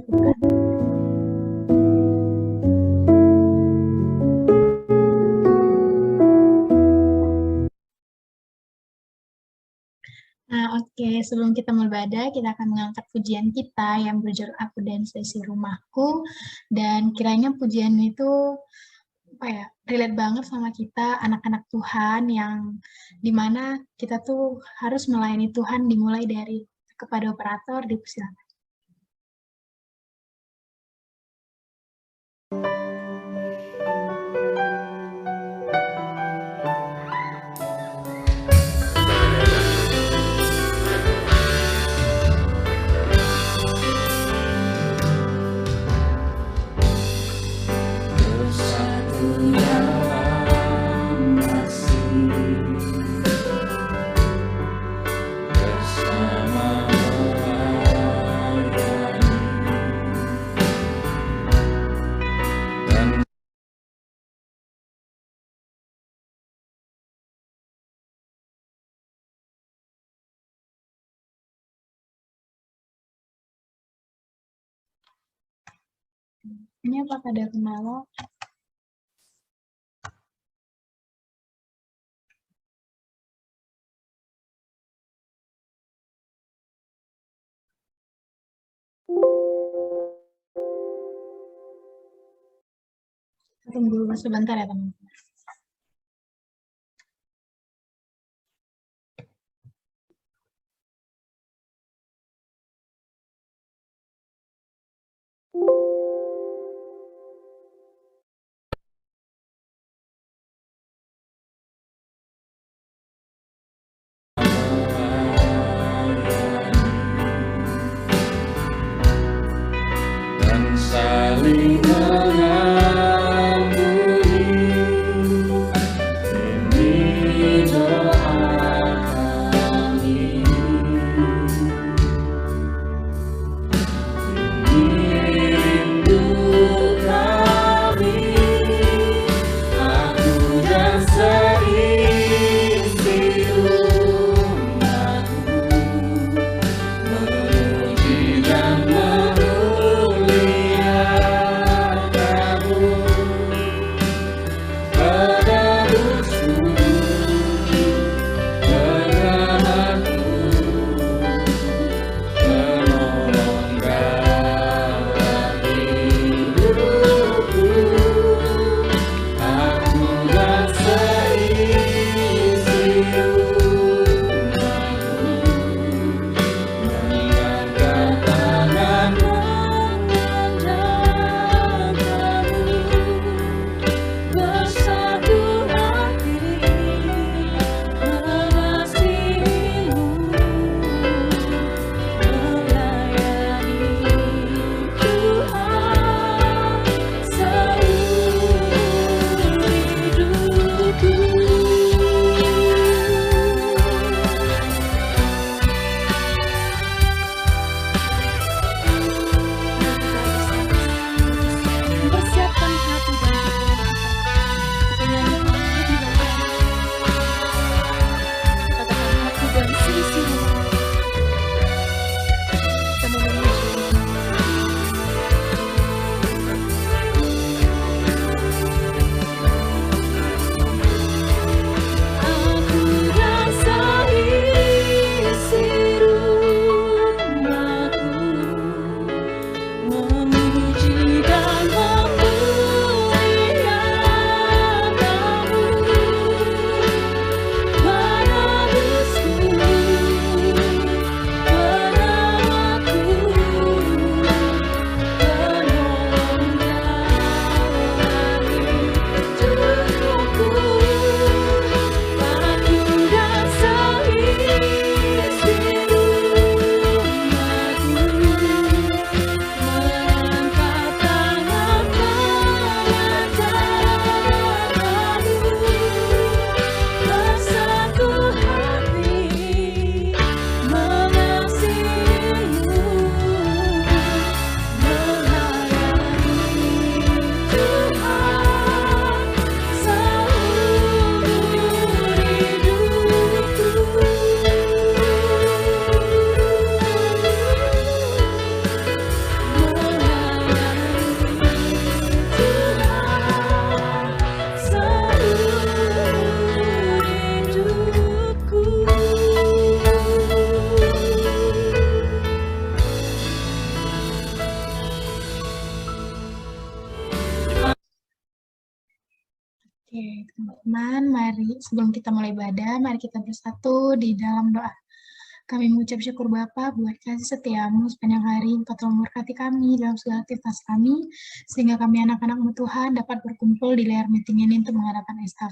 cukupkan. Nah, oke. Sebelum kita beribadah, kita akan mengangkat pujian kita yang berjudul Aku dan Seisi Rumahku. Dan kiranya pujian itu apa ya, relate banget sama kita, anak-anak Tuhan yang dimana kita tuh harus melayani Tuhan dimulai dari kepada operator di persilakan. Ini apakah ada kendala? Tunggu sebentar ya teman-teman. Dan saling mengampuni sebelum kita mulai ibadah, mari kita bersatu di dalam doa. Kami mengucap syukur Bapa buat kasih setiamu sepanjang hari, Engkau telah memberkati kami dalam segala aktivitas kami, sehingga kami anak-anak-Mu Tuhan dapat berkumpul di layar meeting ini untuk mengadakan estaf.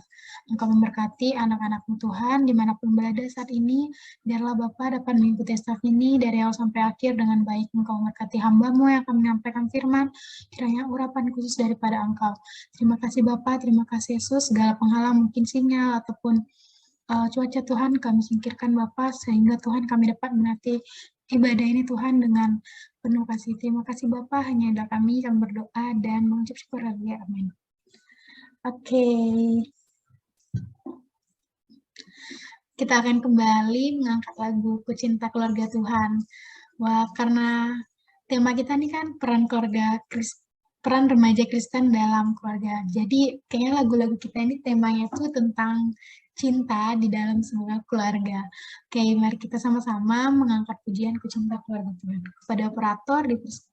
Engkau memberkati anak-anak-Mu Tuhan dimanapun berada saat ini, biarlah Bapa dapat mengikuti estaf ini dari awal sampai akhir dengan baik. Engkau memberkati hamba-Mu yang akan menyampaikan firman, kiranya urapan khusus daripada Engkau. Terima kasih Bapa, terima kasih Yesus, segala penghalang mungkin sinyal ataupun cuaca Tuhan kami singkirkan Bapa, sehingga Tuhan kami dapat menanti ibadah ini Tuhan dengan penuh kasih. Terima kasih Bapa, hanya ada kami berdoa dan mengucap syukur. Amin. Oke. Kita akan kembali mengangkat lagu Ku Cinta Keluarga Tuhan. Wah, karena tema kita ini kan peran remaja Kristen dalam keluarga. Jadi kayaknya lagu-lagu kita ini temanya tuh tentang cinta di dalam sebuah keluarga. Oke, mari kita sama-sama mengangkat pujian Ku Cinta Keluarga Tuhan. Kepada operator dipersilakan.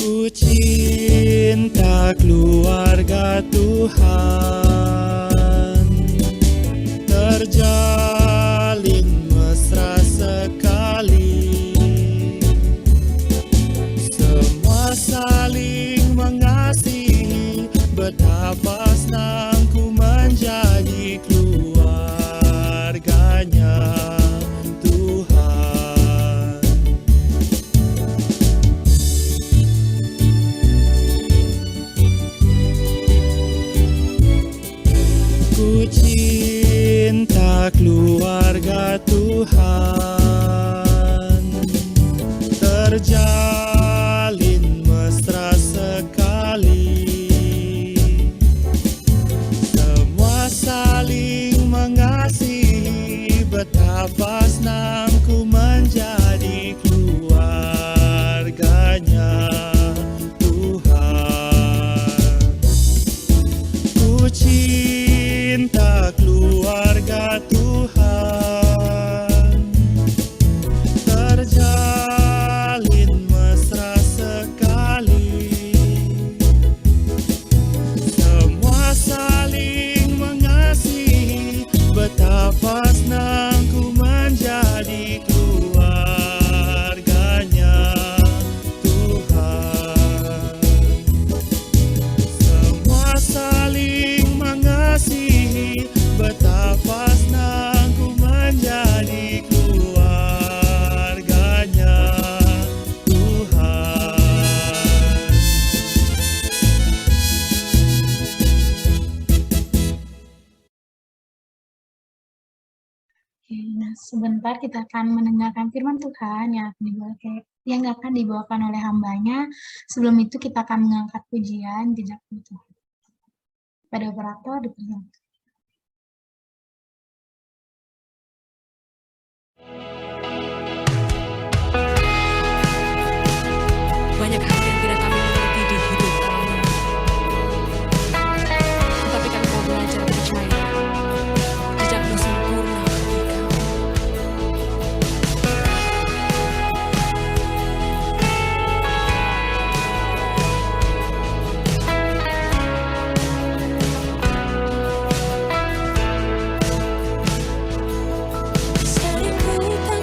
Ku cinta keluarga Tuhan, terjalin mesra sekali, semua saling mengasihi, betapa senang ku menjadi keluarganya Tuhan. Ku cinta keluarga Tuhan, terjalin mesra sekali, semua saling mengasihi, betapa senang ku menjadi keluarganya Tuhan. Ku cinta keluarga Tuhan, terjalin mesra sekali, semua saling mengasihi, betapa senang ku menjadi keluarganya Tuhan. Semua saling mengasihi, betapa senang ku menjadi keluarganya Tuhan. Oke, nah sebentar kita akan mendengarkan firman Tuhan yang akan dibawakan oleh hambanya. Sebelum itu kita akan mengangkat pujian di dalam Tuhan. Pada operator dipersilakan. Banyak hal yang tidak kami mengerti di hidup kami, tetapi kami mau belajar percaya jejakmu sempurna bagi kami. Sering ku tak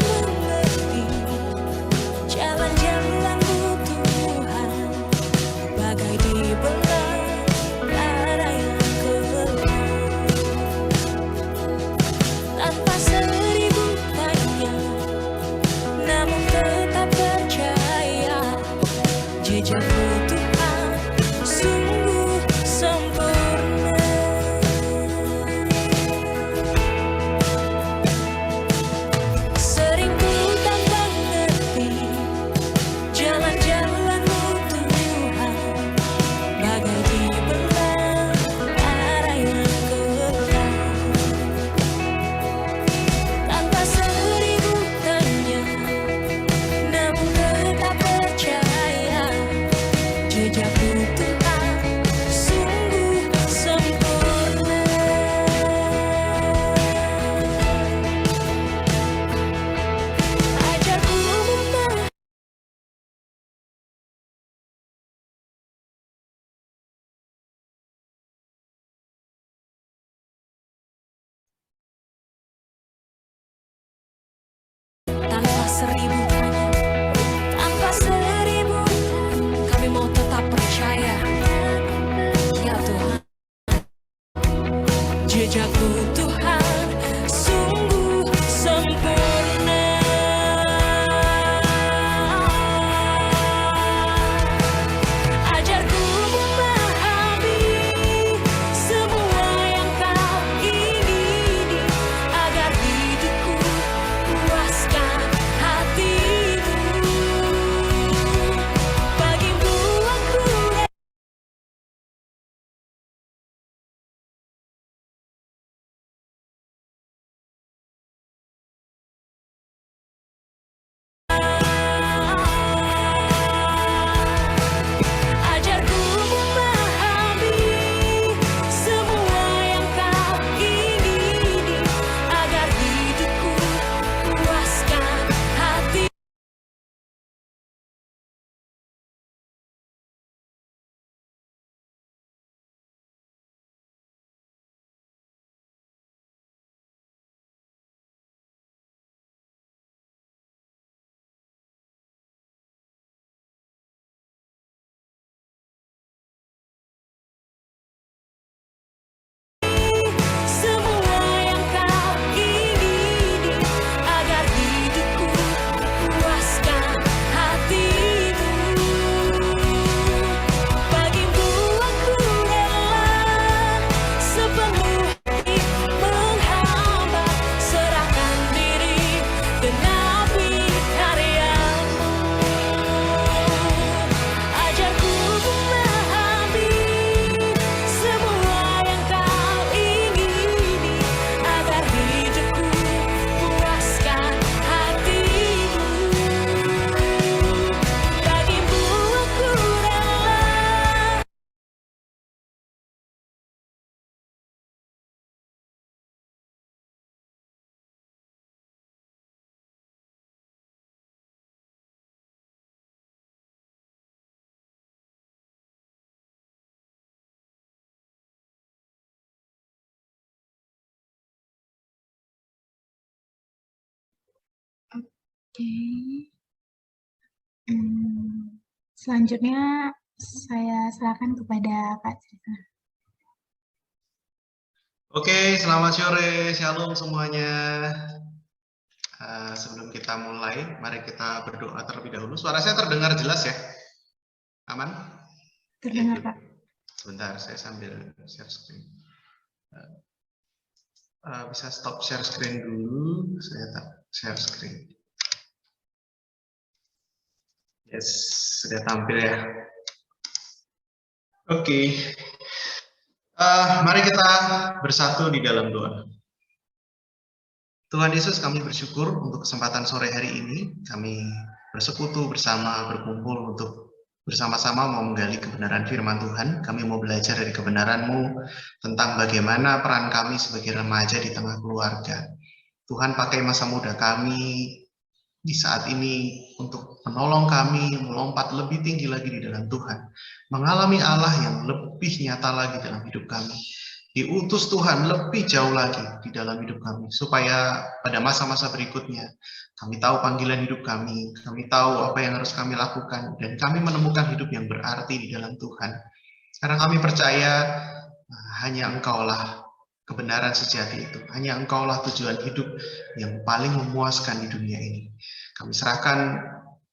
Oke. Selanjutnya saya serahkan kepada Kak Citra. Oke, selamat sore, shalom semuanya. Sebelum kita mulai, mari kita berdoa terlebih dahulu. Suara saya terdengar jelas ya? Aman? Terdengar, Oke, Pak. sebentar, saya sambil share screen. Bisa stop share screen dulu, saya tak share screen. Yes, sudah tampil ya. Oke. Mari kita bersatu di dalam doa. Tuhan Yesus, kami bersyukur untuk kesempatan sore hari ini. Kami bersekutu bersama, berkumpul untuk bersama-sama mau menggali kebenaran firman Tuhan. Kami mau belajar dari kebenaran-Mu tentang bagaimana peran kami sebagai remaja di tengah keluarga. Tuhan pakai masa muda kami di saat ini untuk menolong kami melompat lebih tinggi lagi di dalam Tuhan. Mengalami Allah yang lebih nyata lagi dalam hidup kami. Diutus Tuhan lebih jauh lagi di dalam hidup kami, supaya pada masa-masa berikutnya kami tahu panggilan hidup kami tahu apa yang harus kami lakukan, dan kami menemukan hidup yang berarti di dalam Tuhan. Karena kami percaya hanya Engkaulah kebenaran sejati itu, hanya Engkaulah tujuan hidup yang paling memuaskan di dunia ini. Kami serahkan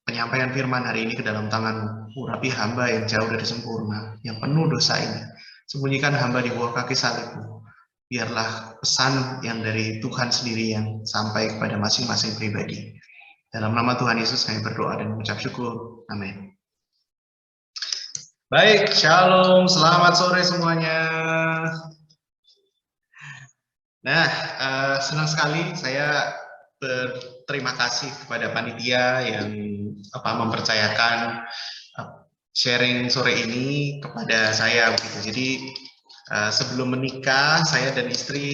penyampaian firman hari ini ke dalam tangan-Mu. Urapi hamba yang jauh dari sempurna, yang penuh dosa ini. Sembunyikan hamba di bawah kaki salib-Mu. Biarlah pesan yang dari Tuhan sendiri yang sampai kepada masing-masing pribadi. Dalam nama Tuhan Yesus kami berdoa dan mengucap syukur. Amin. Baik, shalom, selamat sore semuanya. Nah, senang sekali saya berterima kasih kepada panitia yang mempercayakan sharing sore ini kepada saya begitu. Jadi sebelum menikah, saya dan istri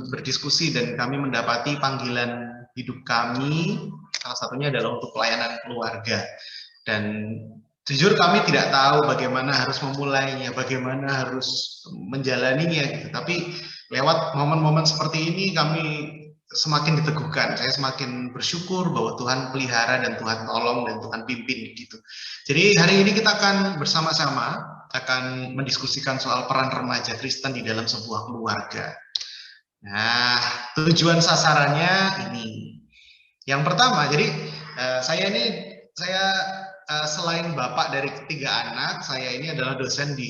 berdiskusi dan kami mendapati panggilan hidup kami, salah satunya adalah untuk pelayanan keluarga. Dan jujur kami tidak tahu bagaimana harus memulainya, bagaimana harus menjalaninya gitu. Tapi lewat momen-momen seperti ini kami semakin diteguhkan. Saya semakin bersyukur bahwa Tuhan pelihara dan Tuhan tolong dan Tuhan pimpin gitu. Jadi hari ini kita akan bersama-sama akan mendiskusikan soal peran remaja Kristen di dalam sebuah keluarga. Nah, tujuan sasarannya ini. Yang pertama, jadi saya selain bapak dari ketiga anak, saya ini adalah dosen di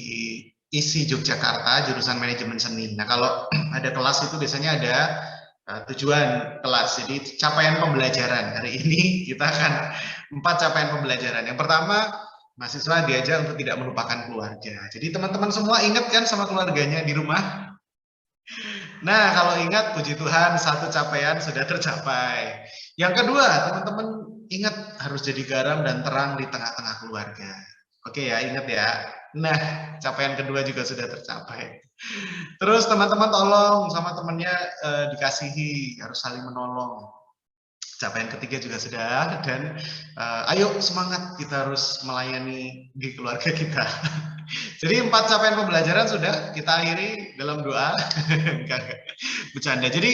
ISI Yogyakarta, jurusan manajemen seni. Nah, kalau ada kelas itu biasanya ada tujuan kelas, jadi capaian pembelajaran. Hari ini kita akan 4 capaian pembelajaran. Yang pertama, mahasiswa diajak untuk tidak melupakan keluarga. Jadi teman-teman semua ingat kan sama keluarganya di rumah? Nah, kalau ingat, puji Tuhan, 1 capaian sudah tercapai. Yang kedua, teman-teman ingat harus jadi garam dan terang di tengah-tengah keluarga. Oke ya, ingat ya. Nah, capaian kedua juga sudah tercapai. Terus teman-teman tolong sama temannya dikasihi, harus saling menolong. Capaian ketiga juga sudah, dan ayo semangat, kita harus melayani di keluarga kita. Jadi 4 capaian pembelajaran sudah kita akhiri dalam doa. Bercanda. Jadi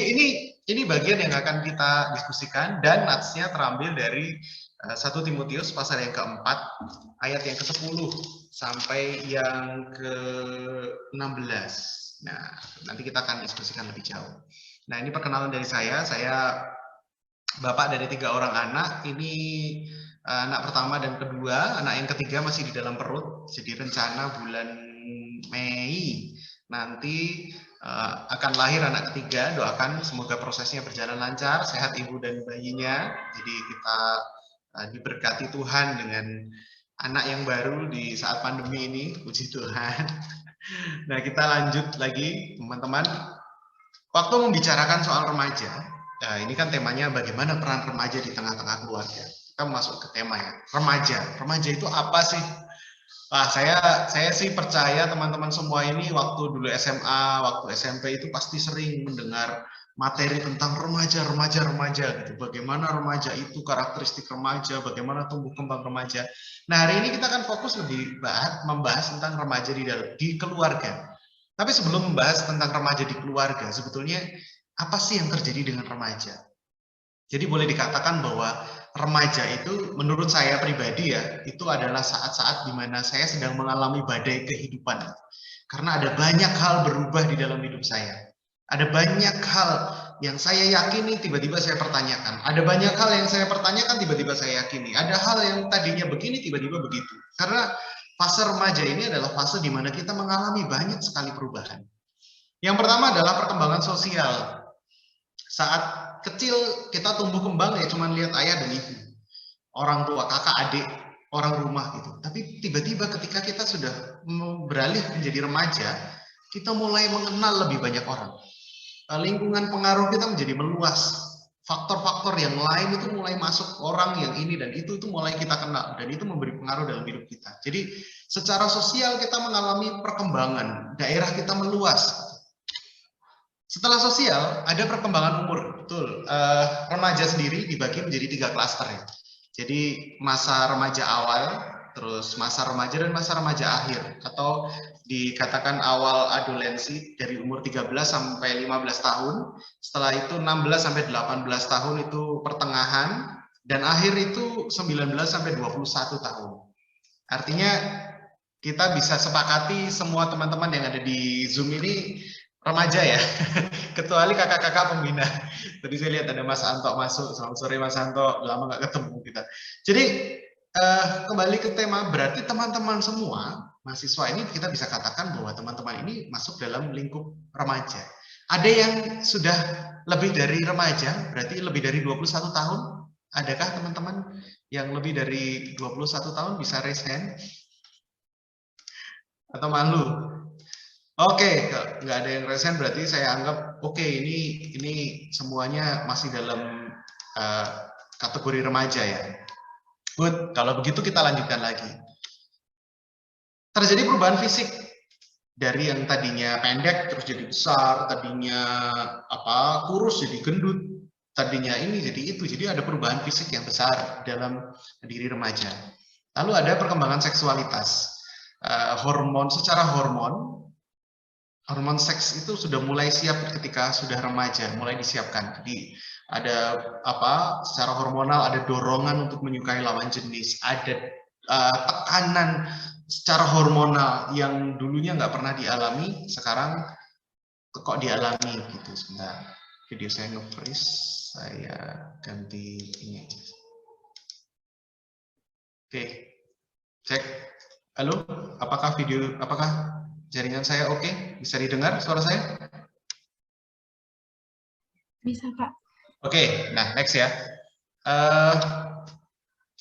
ini bagian yang akan kita diskusikan, dan natsnya terambil dari 1 Timotius pasal yang keempat, ayat yang ke-10 sampai yang ke-16. Nah, nanti kita akan diskusikan lebih jauh. Nah, ini perkenalan dari saya bapak dari 3 orang anak. Ini anak pertama dan kedua, anak yang ketiga masih di dalam perut. Jadi rencana bulan Mei nanti akan lahir anak ketiga. Doakan semoga prosesnya berjalan lancar, sehat ibu dan bayinya. Jadi kita diberkati Tuhan dengan anak yang baru di saat pandemi ini, puji Tuhan. Nah, kita lanjut lagi teman-teman. Waktu membicarakan soal remaja, nah ini kan temanya bagaimana peran remaja di tengah-tengah keluarga. Kita masuk ke tema ya, remaja itu apa sih? Saya sih percaya teman-teman semua ini waktu dulu SMA, waktu SMP itu pasti sering mendengar materi tentang remaja gitu. Bagaimana remaja itu, karakteristik remaja, bagaimana tumbuh kembang remaja. Nah, hari ini kita akan fokus lebih membahas tentang remaja di keluarga. Tapi sebelum membahas tentang remaja di keluarga, sebetulnya apa sih yang terjadi dengan remaja? Jadi boleh dikatakan bahwa remaja itu menurut saya pribadi ya, itu adalah saat-saat di mana saya sedang mengalami badai kehidupan. Karena ada banyak hal berubah di dalam hidup saya. Ada banyak hal yang saya yakini tiba-tiba saya pertanyakan. Ada banyak hal yang saya pertanyakan tiba-tiba saya yakini. Ada hal yang tadinya begini tiba-tiba begitu. Karena fase remaja ini adalah fase di mana kita mengalami banyak sekali perubahan. Yang pertama adalah perkembangan sosial. Saat kecil kita tumbuh kembang ya cuman lihat ayah dan ibu, orang tua, kakak, adik, orang rumah gitu. Tapi tiba-tiba ketika kita sudah beralih menjadi remaja, kita mulai mengenal lebih banyak orang. Lingkungan pengaruh kita menjadi meluas. Faktor-faktor yang lain itu mulai masuk, orang yang ini dan itu mulai kita kenal dan itu memberi pengaruh dalam hidup kita. Jadi secara sosial kita mengalami perkembangan, daerah kita meluas. Setelah sosial, ada perkembangan umur, betul. Remaja sendiri dibagi menjadi 3 klaster ya. Jadi masa remaja awal, terus masa remaja dan masa remaja akhir, atau dikatakan awal adolensi dari umur 13 sampai 15 tahun, setelah itu 16 sampai 18 tahun itu pertengahan, dan akhir itu 19 sampai 21 tahun. Artinya kita bisa sepakati semua teman-teman yang ada di Zoom ini remaja ya, kecuali kakak-kakak pembina. Tadi saya lihat ada Mas Anto masuk. Selamat sore Mas Anto, lama nggak ketemu kita. Jadi kembali ke tema, berarti teman-teman semua mahasiswa ini kita bisa katakan bahwa teman-teman ini masuk dalam lingkup remaja. Ada yang sudah lebih dari remaja, berarti lebih dari 21 tahun. Adakah teman-teman yang lebih dari 21 tahun bisa raise hand? Atau malu? Oke, nggak ada yang raise hand, berarti saya anggap oke, ini semuanya masih dalam kategori remaja ya. Good, kalau begitu kita lanjutkan lagi. Terjadi perubahan fisik dari yang tadinya pendek terus jadi besar, tadinya kurus jadi gendut, tadinya ini jadi itu. Jadi ada perubahan fisik yang besar dalam diri remaja. Lalu ada perkembangan seksualitas. Secara hormon seks itu sudah mulai siap ketika sudah remaja, mulai disiapkan. Jadi ada secara hormonal ada dorongan untuk menyukai lawan jenis, ada tekanan secara hormonal yang dulunya nggak pernah dialami, sekarang kok dialami gitu. Sebentar, video saya nge-freeze, saya ganti ini. Oke, cek. Halo, apakah jaringan saya oke? Bisa didengar suara saya? Bisa, Kak. Oke, nah next ya.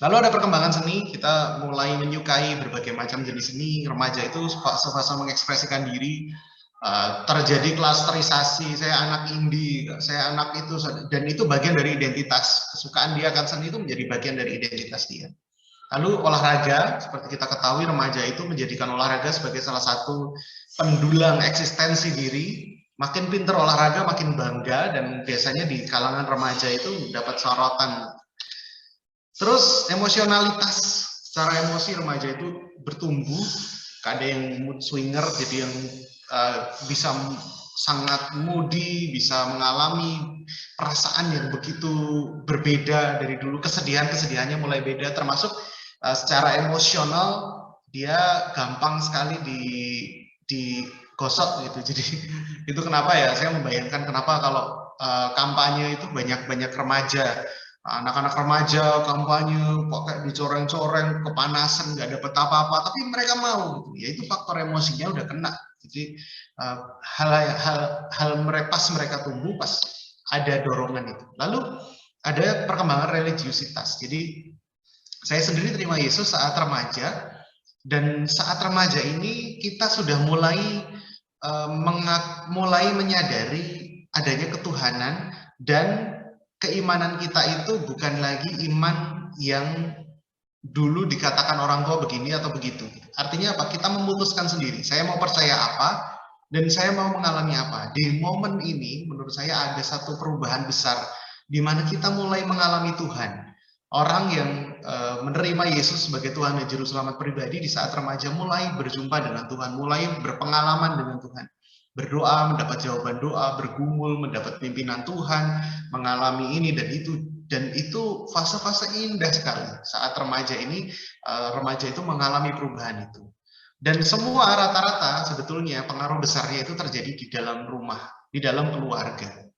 Lalu ada perkembangan seni, kita mulai menyukai berbagai macam jenis seni. Remaja itu fase mengekspresikan diri, terjadi klasterisasi, saya anak indie, saya anak itu, dan itu bagian dari identitas. Kesukaan dia akan seni itu menjadi bagian dari identitas dia. Lalu olahraga, seperti kita ketahui remaja itu menjadikan olahraga sebagai salah satu pendulang eksistensi diri. Makin pinter olahraga, makin bangga, dan biasanya di kalangan remaja itu dapat sorotan. Terus emosionalitas, secara emosi remaja itu bertumbuh, ada yang mood swinger, jadi yang bisa sangat moody, bisa mengalami perasaan yang begitu berbeda dari dulu, kesedihannya mulai beda, termasuk secara emosional dia gampang sekali digosok gitu. Jadi itu kenapa ya saya membayangkan kenapa kalau kampanye itu banyak remaja, anak-anak remaja kampanye kok dicoreng-coreng, kepanasan, nggak dapat apa-apa, tapi mereka mau gitu. Ya itu faktor emosinya udah kena. Jadi hal pas mereka tumbuh pas ada dorongan itu. Lalu ada perkembangan religiusitas. Jadi saya sendiri terima Yesus saat remaja, dan saat remaja ini kita sudah mulai menyadari adanya ketuhanan, dan keimanan kita itu bukan lagi iman yang dulu dikatakan orang tua begini atau begitu. Artinya apa? Kita memutuskan sendiri, saya mau percaya apa, dan saya mau mengalami apa. Di momen ini menurut saya ada satu perubahan besar, di mana kita mulai mengalami Tuhan. Orang yang menerima Yesus sebagai Tuhan dan Juru Selamat pribadi di saat remaja mulai berjumpa dengan Tuhan, mulai berpengalaman dengan Tuhan. Berdoa, mendapat jawaban doa, bergumul, mendapat pimpinan Tuhan, mengalami ini dan itu. Dan itu fase-fase indah sekali saat remaja ini, remaja itu mengalami perubahan itu. Dan semua rata-rata sebetulnya pengaruh besarnya itu terjadi di dalam rumah, di dalam keluarga.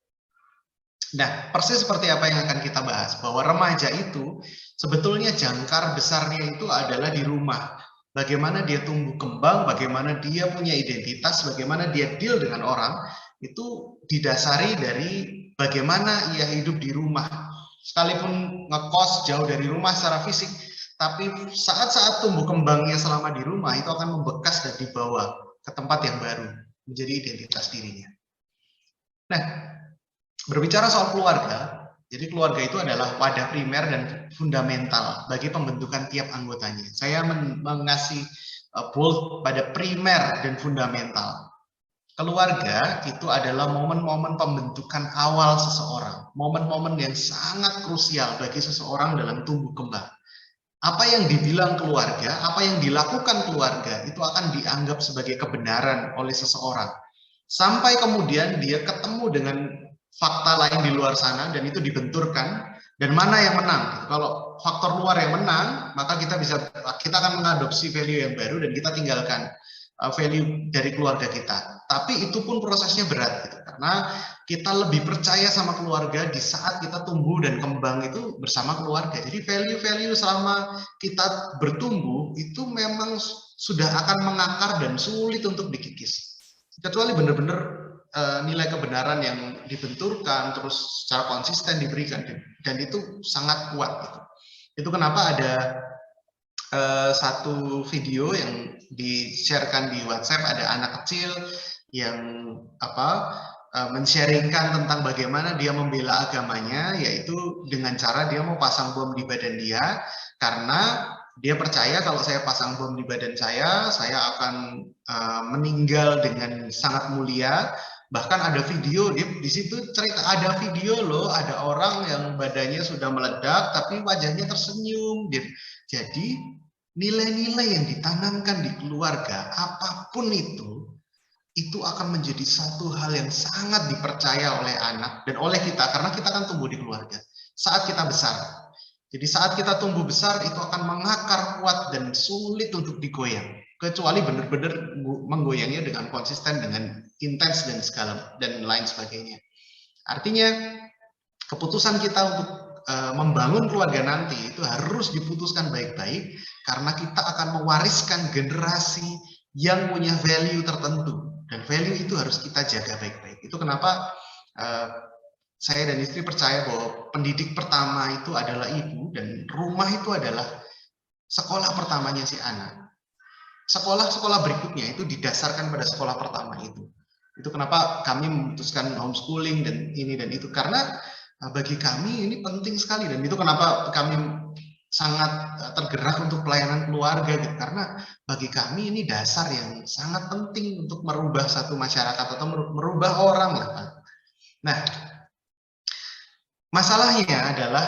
Nah, persis seperti apa yang akan kita bahas, bahwa remaja itu sebetulnya jangkar besarnya itu adalah di rumah. Bagaimana dia tumbuh kembang, bagaimana dia punya identitas, bagaimana dia deal dengan orang, itu didasari dari bagaimana ia hidup di rumah. Sekalipun ngekos jauh dari rumah secara fisik, tapi saat-saat tumbuh kembangnya selama di rumah itu akan membekas dan dibawa ke tempat yang baru, menjadi identitas dirinya. Nah, berbicara soal keluarga, jadi keluarga itu adalah wadah primer dan fundamental bagi pembentukan tiap anggotanya. Saya mengasih bold pada primer dan fundamental. Keluarga itu adalah momen-momen pembentukan awal seseorang, momen-momen yang sangat krusial bagi seseorang dalam tumbuh kembang. Apa yang dibilang keluarga, apa yang dilakukan keluarga, itu akan dianggap sebagai kebenaran oleh seseorang. Sampai kemudian dia ketemu dengan fakta lain di luar sana, dan itu dibenturkan, dan mana yang menang. Kalau faktor luar yang menang, maka kita akan mengadopsi value yang baru, dan kita tinggalkan value dari keluarga kita. Tapi itu pun prosesnya berat, gitu, karena kita lebih percaya sama keluarga di saat kita tumbuh dan kembang itu bersama keluarga. Jadi value-value selama kita bertumbuh itu memang sudah akan mengakar dan sulit untuk dikikis. Kecuali benar-benar nilai kebenaran yang dibenturkan terus secara konsisten diberikan, dan itu sangat kuat. Gitu. Itu kenapa ada satu video yang di-sharekan di WhatsApp, ada anak kecil yang men-sharingkan tentang bagaimana dia membela agamanya, yaitu dengan cara dia mau pasang bom di badan dia, karena dia percaya kalau saya pasang bom di badan saya akan meninggal dengan sangat mulia. Bahkan ada video di situ cerita, ada video loh, ada orang yang badannya sudah meledak tapi wajahnya tersenyum. Jadi nilai-nilai yang ditanamkan di keluarga apapun itu akan menjadi satu hal yang sangat dipercaya oleh anak dan oleh kita, karena kita kan tumbuh di keluarga saat kita besar. Jadi saat kita tumbuh besar itu akan mengakar kuat dan sulit untuk digoyang, kecuali benar-benar menggoyangnya dengan konsisten, dengan intens dan lain sebagainya. Artinya keputusan kita untuk membangun keluarga nanti itu harus diputuskan baik-baik, karena kita akan mewariskan generasi yang punya value tertentu, dan value itu harus kita jaga baik-baik. Itu kenapa saya dan istri percaya bahwa pendidik pertama itu adalah ibu, dan rumah itu adalah sekolah pertamanya si anak. Sekolah-sekolah berikutnya itu didasarkan pada sekolah pertama itu. Itu kenapa kami memutuskan homeschooling dan ini dan itu, karena bagi kami ini penting sekali, dan itu kenapa kami sangat tergerak untuk pelayanan keluarga, gitu. Karena bagi kami ini dasar yang sangat penting untuk merubah satu masyarakat atau merubah orang lah. Nah, masalahnya adalah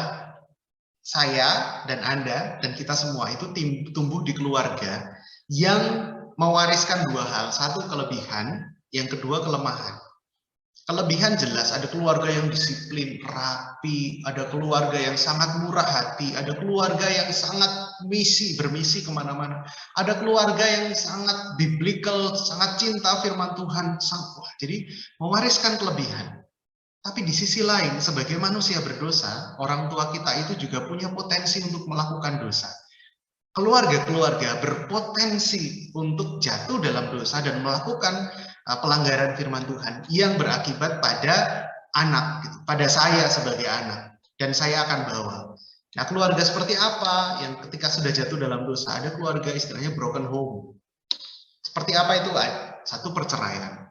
saya dan Anda dan kita semua itu tumbuh di keluarga yang mewariskan dua hal, satu kelebihan, yang kedua kelemahan. Kelebihan jelas, ada keluarga yang disiplin, rapi, ada keluarga yang sangat murah hati, ada keluarga yang sangat bermisi kemana-mana, ada keluarga yang sangat biblical, sangat cinta firman Tuhan. Jadi mewariskan kelebihan. Tapi di sisi lain, sebagai manusia berdosa, orang tua kita itu juga punya potensi untuk melakukan dosa. Keluarga-keluarga berpotensi untuk jatuh dalam dosa dan melakukan pelanggaran firman Tuhan yang berakibat pada anak, gitu, pada saya sebagai anak, dan saya akan bawa. Nah, keluarga seperti apa yang ketika sudah jatuh dalam dosa? Ada keluarga istilahnya broken home. Seperti apa itu? Satu, perceraian.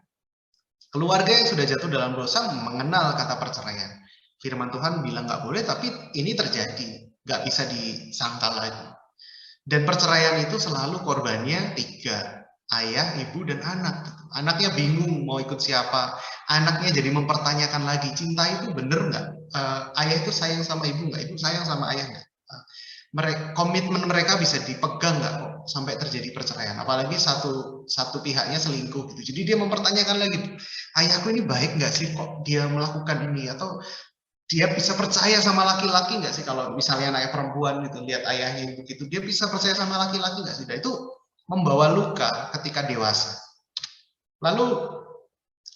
Keluarga yang sudah jatuh dalam dosa mengenal kata perceraian. Firman Tuhan bilang nggak boleh, tapi ini terjadi, nggak bisa disangkal lagi. Dan perceraian itu selalu korbannya tiga, ayah, ibu, dan anak. Anaknya bingung mau ikut siapa, anaknya jadi mempertanyakan lagi, cinta itu bener nggak? Ayah itu sayang sama ibu nggak? Ibu sayang sama ayah nggak? Komitmen mereka bisa dipegang nggak kok sampai terjadi perceraian? Apalagi satu pihaknya selingkuh gitu. Jadi dia mempertanyakan lagi, ayahku ini baik nggak sih kok dia melakukan ini? Atau dia bisa percaya sama laki-laki nggak sih? Kalau misalnya anak perempuan gitu lihat ayahnya begitu, dia bisa percaya sama laki-laki nggak sih? Nah, itu membawa luka ketika dewasa. Lalu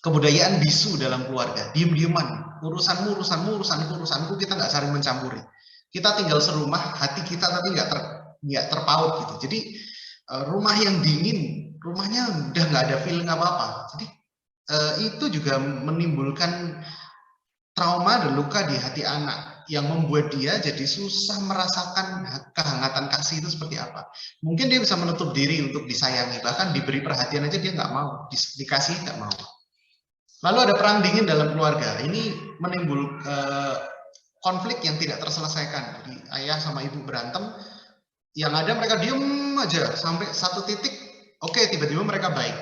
kebudayaan bisu dalam keluarga, diem-dieman, urusanku kita nggak saling mencampuri. Kita tinggal serumah, hati kita tapi nggak terpaut gitu. Jadi rumah yang dingin, rumahnya udah nggak ada feeling apa-apa. Jadi itu juga menimbulkan trauma dan luka di hati anak yang membuat dia jadi susah merasakan kehangatan kasih itu seperti apa. Mungkin dia bisa menutup diri untuk disayangi, bahkan diberi perhatian aja dia nggak mau, dikasih nggak mau. Lalu ada perang dingin dalam keluarga. Ini menimbulkan konflik yang tidak terselesaikan. Jadi ayah sama ibu berantem, yang ada mereka diem aja sampai satu titik, oke, tiba-tiba mereka baik.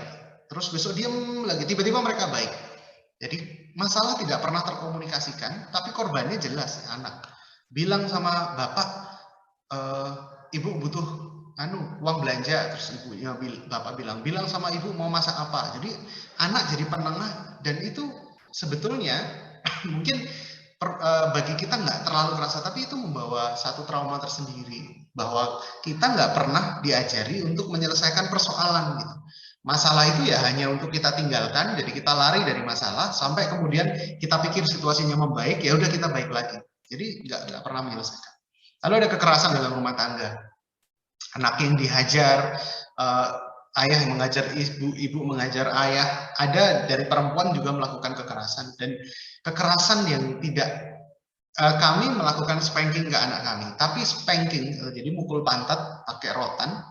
Terus besok diem lagi, tiba-tiba mereka baik. Jadi masalah tidak pernah terkomunikasikan, tapi korbannya jelas ya, anak. Bilang sama bapak, ibu butuh uang belanja, terus bapak bilang sama ibu mau masak apa. Jadi anak jadi penengah, dan itu sebetulnya mungkin bagi kita nggak terlalu terasa, tapi itu membawa satu trauma tersendiri bahwa kita nggak pernah diajari untuk menyelesaikan persoalan gitu. Masalah itu ya hanya untuk kita tinggalkan, jadi kita lari dari masalah sampai kemudian kita pikir situasinya membaik, ya udah kita baik lagi. Jadi nggak pernah menyelesaikan. Lalu ada kekerasan dalam rumah tangga, anak yang dihajar, ayah yang mengajar ibu mengajar ayah. Ada dari perempuan juga melakukan kekerasan, dan kekerasan yang tidak kami melakukan spanking ke anak kami, tapi spanking jadi mukul pantat pakai rotan.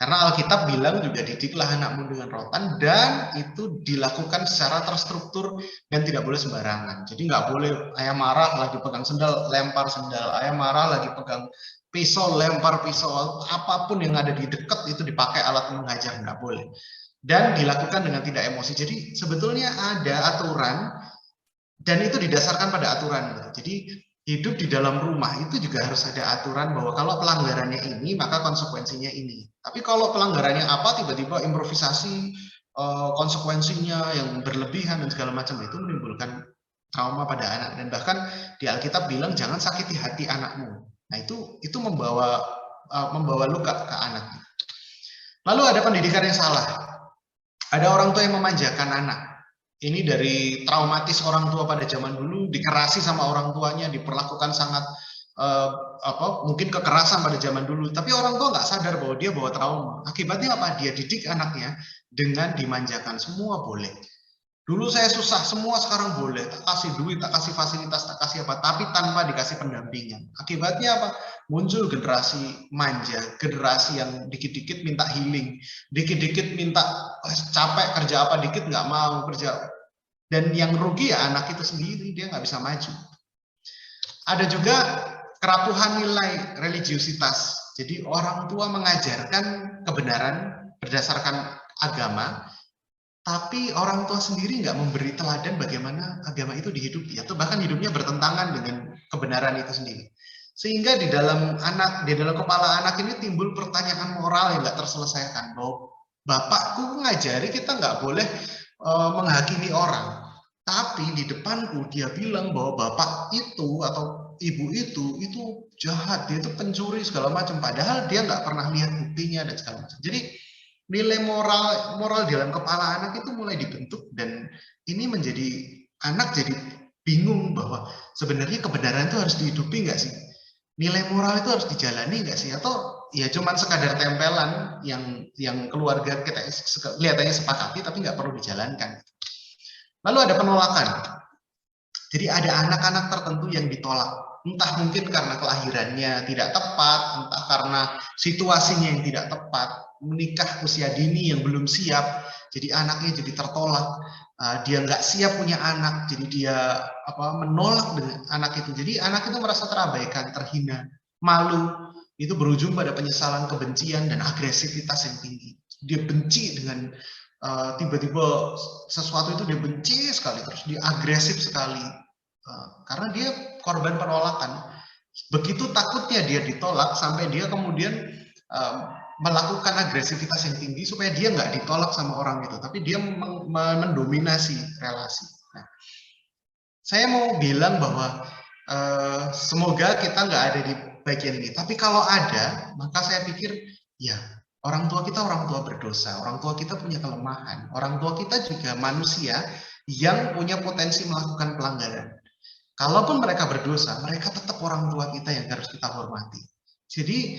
Karena Alkitab bilang juga didiklah anakmu dengan rotan, dan itu dilakukan secara terstruktur dan tidak boleh sembarangan. Jadi nggak boleh ayah marah lagi pegang sendal, lempar sendal, ayah marah lagi pegang pisau, lempar pisau, apapun yang ada di dekat itu dipakai alat menghajar, nggak boleh. Dan dilakukan dengan tidak emosi. Jadi sebetulnya ada aturan, dan itu didasarkan pada aturan. Jadi hidup di dalam rumah itu juga harus ada aturan bahwa kalau pelanggarannya ini maka konsekuensinya ini. Tapi kalau pelanggarannya apa, tiba-tiba improvisasi konsekuensinya yang berlebihan dan segala macam, itu menimbulkan trauma pada anak. Dan bahkan di Alkitab bilang jangan sakiti hati anakmu. Nah itu membawa luka ke anak. Lalu ada pendidikan yang salah. Ada orang tua yang memanjakan anak. Ini dari traumatis orang tua pada zaman dulu, dikerasi sama orang tuanya, diperlakukan sangat mungkin kekerasan pada zaman dulu, tapi orang tua nggak sadar bahwa dia bawa trauma. Akibatnya apa? Dia didik anaknya dengan dimanjakan, semua boleh. Dulu saya susah, semua sekarang boleh, tak kasih duit, tak kasih fasilitas, tak kasih apa, tapi tanpa dikasih pendampingan. Akibatnya apa? Muncul generasi manja, generasi yang dikit-dikit minta healing, dikit-dikit minta capek kerja apa dikit nggak mau kerja, dan yang rugi ya anak itu sendiri, dia nggak bisa maju. Ada juga kerapuhan nilai religiusitas. Jadi orang tua mengajarkan kebenaran berdasarkan agama, tapi orang tua sendiri nggak memberi teladan bagaimana agama itu dihidupi, atau bahkan hidupnya bertentangan dengan kebenaran itu sendiri. Sehingga di dalam kepala anak ini timbul pertanyaan moral yang nggak terselesaikan, bahwa bapakku ngajari kita nggak boleh menghakimi orang, tapi di depanku dia bilang bahwa bapak itu atau ibu itu jahat, dia itu pencuri segala macam, padahal dia nggak pernah lihat buktinya dan segala macam. Jadi nilai moral dalam kepala anak itu mulai dibentuk, dan ini menjadi anak jadi bingung bahwa sebenarnya kebenaran itu harus dihidupi nggak sih? Nilai moral itu harus dijalani nggak sih? Atau ya cuman sekadar tempelan yang keluarga kita kelihatannya sepakati tapi nggak perlu dijalankan. Lalu ada penolakan. Jadi ada anak-anak tertentu yang ditolak. Entah mungkin karena kelahirannya tidak tepat, entah karena situasinya yang tidak tepat, menikah usia dini yang belum siap, jadi anaknya jadi tertolak, dia nggak siap punya anak, jadi dia menolak dengan anak itu. Jadi anak itu merasa terabaikan, terhina, malu, itu berujung pada penyesalan, kebencian, dan agresivitas yang tinggi. Dia benci dengan tiba-tiba sesuatu itu, dia benci sekali, terus dia agresif sekali, karena dia korban penolakan. Begitu takutnya dia ditolak sampai dia kemudian melakukan agresivitas yang tinggi supaya dia nggak ditolak sama orang itu, tapi dia mendominasi relasi. Nah, Saya mau bilang bahwa semoga kita nggak ada di bagian ini. Tapi kalau ada, maka saya pikir ya orang tua kita orang tua berdosa, orang tua kita punya kelemahan, orang tua kita juga manusia yang punya potensi melakukan pelanggaran. Kalaupun mereka berdosa, mereka tetap orang tua kita yang harus kita hormati. Jadi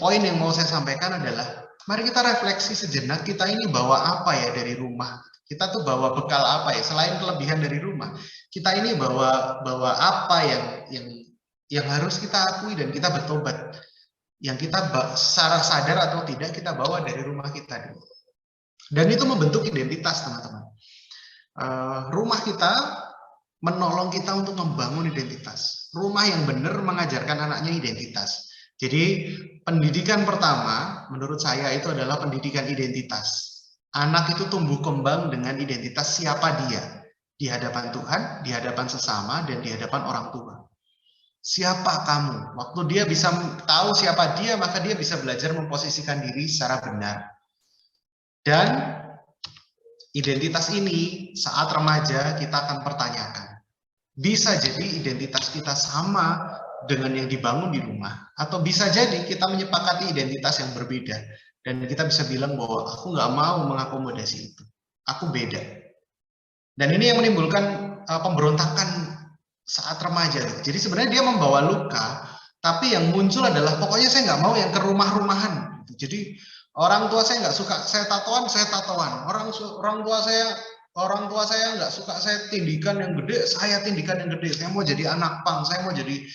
poin yang mau saya sampaikan adalah mari kita refleksi sejenak, kita ini bawa apa ya dari rumah. Kita tuh bawa bekal apa ya selain kelebihan dari rumah. Kita ini bawa apa yang harus kita akui dan kita bertobat. Yang kita secara sadar atau tidak kita bawa dari rumah kita dulu. Dan itu membentuk identitas, teman-teman. Rumah kita menolong kita untuk membangun identitas. Rumah yang benar mengajarkan anaknya identitas. Jadi pendidikan pertama menurut saya itu adalah pendidikan identitas. Anak itu tumbuh kembang dengan identitas siapa dia di hadapan Tuhan, di hadapan sesama, dan di hadapan orang tua. Siapa kamu? Waktu dia bisa tahu siapa dia, maka dia bisa belajar memposisikan diri secara benar. Dan identitas ini saat remaja kita akan pertanyakan. Bisa jadi identitas kita sama dengan yang dibangun di rumah, atau bisa jadi kita menyepakati identitas yang berbeda. Dan kita bisa bilang bahwa aku nggak mau mengakomodasi itu. Aku beda. Dan ini yang menimbulkan pemberontakan saat remaja. Jadi sebenarnya dia membawa luka, tapi yang muncul adalah pokoknya saya nggak mau yang ke rumah-rumahan. Jadi orang tua saya nggak suka saya tatoan. Orang tua saya nggak suka saya tindikan yang gede, saya tindikan yang gede. Saya mau jadi anak pang, saya mau jadi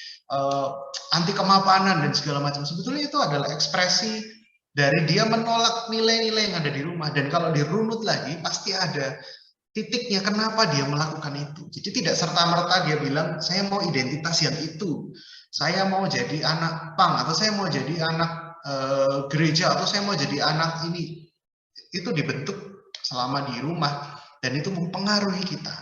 anti kemapanan dan segala macam. Sebetulnya itu adalah ekspresi dari dia menolak nilai-nilai yang ada di rumah. Dan kalau dirunut lagi, pasti ada titiknya kenapa dia melakukan itu. Jadi tidak serta-merta dia bilang, saya mau identitas yang itu. Saya mau jadi anak pang, atau saya mau jadi anak gereja, atau saya mau jadi anak ini. Itu dibentuk selama di rumah. Dan itu mempengaruhi kita.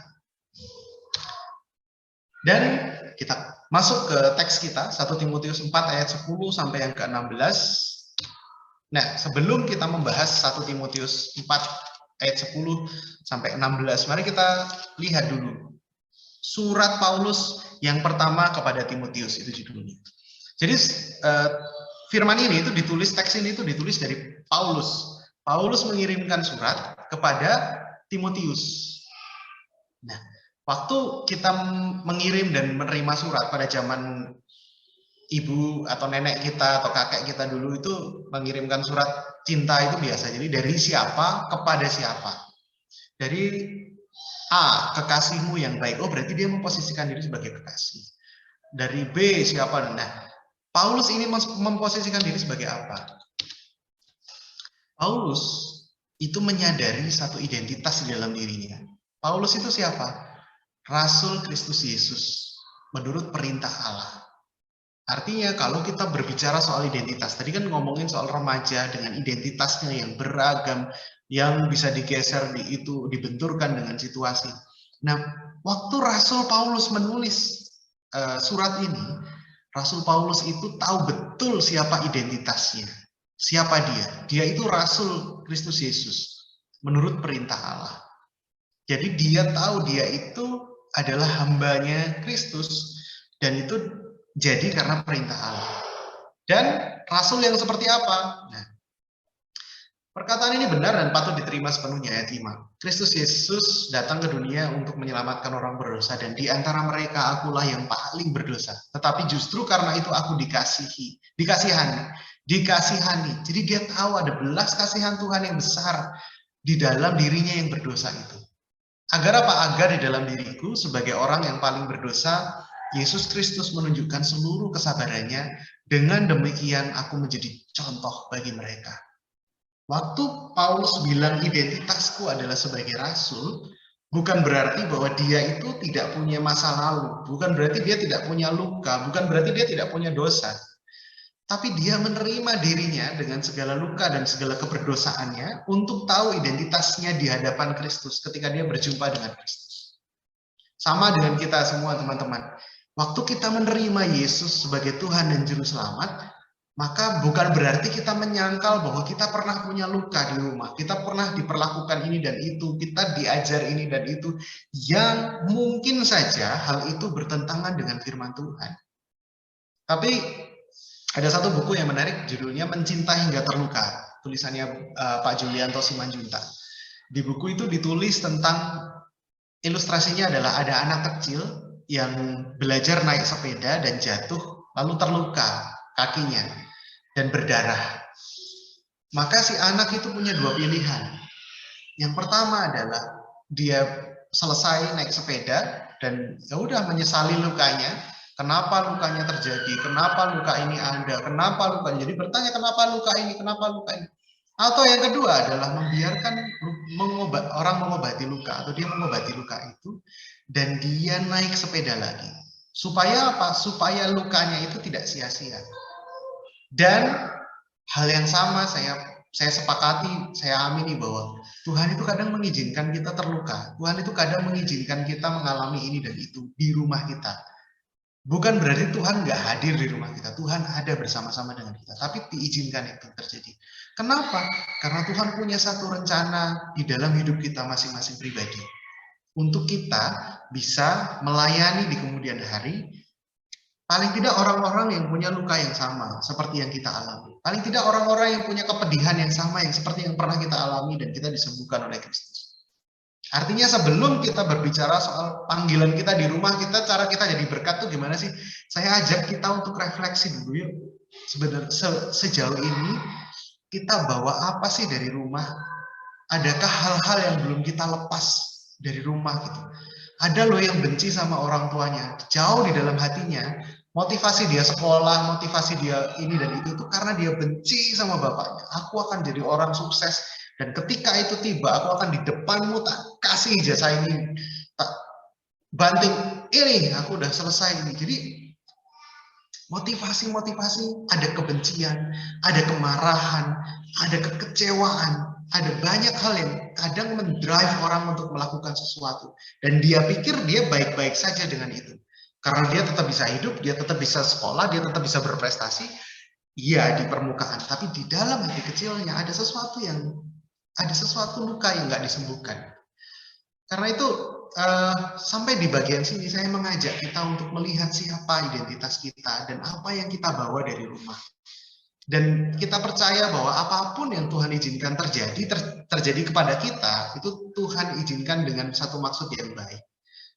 Dan kita masuk ke teks kita, 1 Timotius 4 ayat 10 sampai yang ke-16. Nah, sebelum kita membahas 1 Timotius 4 ayat 10 sampai 16, mari kita lihat dulu surat Paulus yang pertama kepada Timotius, itu judulnya. Jadi firman ini itu ditulis, teks ini itu ditulis dari Paulus. Paulus mengirimkan surat kepada Timotius. Nah, waktu kita mengirim dan menerima surat pada zaman ibu atau nenek kita atau kakek kita dulu itu mengirimkan surat cinta itu biasa. Jadi dari siapa kepada siapa. Dari A, kekasihmu yang baik. Oh, berarti dia memposisikan diri sebagai kekasih. Dari B, siapa? Nah, Paulus ini memposisikan diri sebagai apa? Paulus itu menyadari satu identitas di dalam dirinya. Paulus itu siapa? Rasul Kristus Yesus menurut perintah Allah. Artinya kalau kita berbicara soal identitas, tadi kan ngomongin soal remaja dengan identitasnya yang beragam, yang bisa digeser, dibenturkan dengan situasi. Nah, waktu Rasul Paulus menulis surat ini, Rasul Paulus itu tahu betul siapa identitasnya. Siapa dia? Dia itu Rasul Kristus Yesus menurut perintah Allah. Jadi dia tahu dia itu adalah hambanya Kristus dan itu jadi karena perintah Allah. Dan rasul yang seperti apa? Nah, perkataan ini benar dan patut diterima sepenuhnya, ayat 5. Kristus Yesus datang ke dunia untuk menyelamatkan orang berdosa, dan di antara mereka akulah yang paling berdosa. Tetapi justru karena itu aku dikasihani. Jadi dia tahu ada belas kasihan Tuhan yang besar di dalam dirinya yang berdosa itu. Agar apa? Agar di dalam diriku sebagai orang yang paling berdosa, Yesus Kristus menunjukkan seluruh kesabarannya, dengan demikian aku menjadi contoh bagi mereka. Waktu Paulus bilang identitasku adalah sebagai rasul, bukan berarti bahwa dia itu tidak punya masa lalu, bukan berarti dia tidak punya luka, bukan berarti dia tidak punya dosa. Tapi dia menerima dirinya dengan segala luka dan segala keberdosaannya untuk tahu identitasnya di hadapan Kristus ketika dia berjumpa dengan Kristus. Sama dengan kita semua, teman-teman. Waktu kita menerima Yesus sebagai Tuhan dan Juru Selamat, maka bukan berarti kita menyangkal bahwa kita pernah punya luka di rumah, kita pernah diperlakukan ini dan itu, kita diajar ini dan itu, yang mungkin saja hal itu bertentangan dengan firman Tuhan. Tapi ada satu buku yang menarik, judulnya Mencinta Hingga Terluka, tulisannya Pak Julianto Simanjuntak. Di buku itu ditulis tentang, ilustrasinya adalah ada anak kecil yang belajar naik sepeda dan jatuh, lalu terluka kakinya dan berdarah. Maka si anak itu punya dua pilihan. Yang pertama adalah dia selesai naik sepeda dan ya udah menyesali lukanya. Kenapa lukanya terjadi? Kenapa luka ini ada? Kenapa luka? Jadi bertanya kenapa luka ini? Kenapa luka ini? Atau yang kedua adalah membiarkan orang mengobati luka, atau dia mengobati luka itu dan dia naik sepeda lagi. Supaya apa? Supaya lukanya itu tidak sia-sia. Dan hal yang sama saya sepakati, saya amini bahwa Tuhan itu kadang mengizinkan kita terluka. Tuhan itu kadang mengizinkan kita mengalami ini dan itu di rumah kita. Bukan berarti Tuhan nggak hadir di rumah kita. Tuhan ada bersama-sama dengan kita. Tapi diizinkan itu terjadi. Kenapa? Karena Tuhan punya satu rencana di dalam hidup kita masing-masing pribadi. Untuk kita bisa melayani di kemudian hari, paling tidak orang-orang yang punya luka yang sama seperti yang kita alami. Paling tidak orang-orang yang punya kepedihan yang sama yang seperti yang pernah kita alami dan kita disembuhkan oleh Kristus. Artinya sebelum kita berbicara soal panggilan kita di rumah kita, cara kita jadi berkat tuh gimana sih? Saya ajak kita untuk refleksi dulu yuk. Sebenarnya sejauh ini kita bawa apa sih dari rumah? Adakah hal-hal yang belum kita lepas dari rumah gitu? Ada loh yang benci sama orang tuanya, jauh di dalam hatinya, motivasi dia sekolah, motivasi dia ini dan itu karena dia benci sama bapaknya. Aku akan jadi orang sukses, dan ketika itu tiba, aku akan di depanmu tak kasih ijazah ini, tak banting ini, aku udah selesai ini. Jadi motivasi, ada kebencian, ada kemarahan, ada kekecewaan, ada banyak hal yang kadang mendrive orang untuk melakukan sesuatu. Dan dia pikir dia baik-baik saja dengan itu. Karena dia tetap bisa hidup, dia tetap bisa sekolah, dia tetap bisa berprestasi. Iya di permukaan, tapi di dalam hati kecilnya ada sesuatu luka yang nggak disembuhkan. Karena itu sampai di bagian sini saya mengajak kita untuk melihat siapa identitas kita dan apa yang kita bawa dari rumah. Dan kita percaya bahwa apapun yang Tuhan izinkan terjadi kepada kita, itu Tuhan izinkan dengan satu maksud yang baik.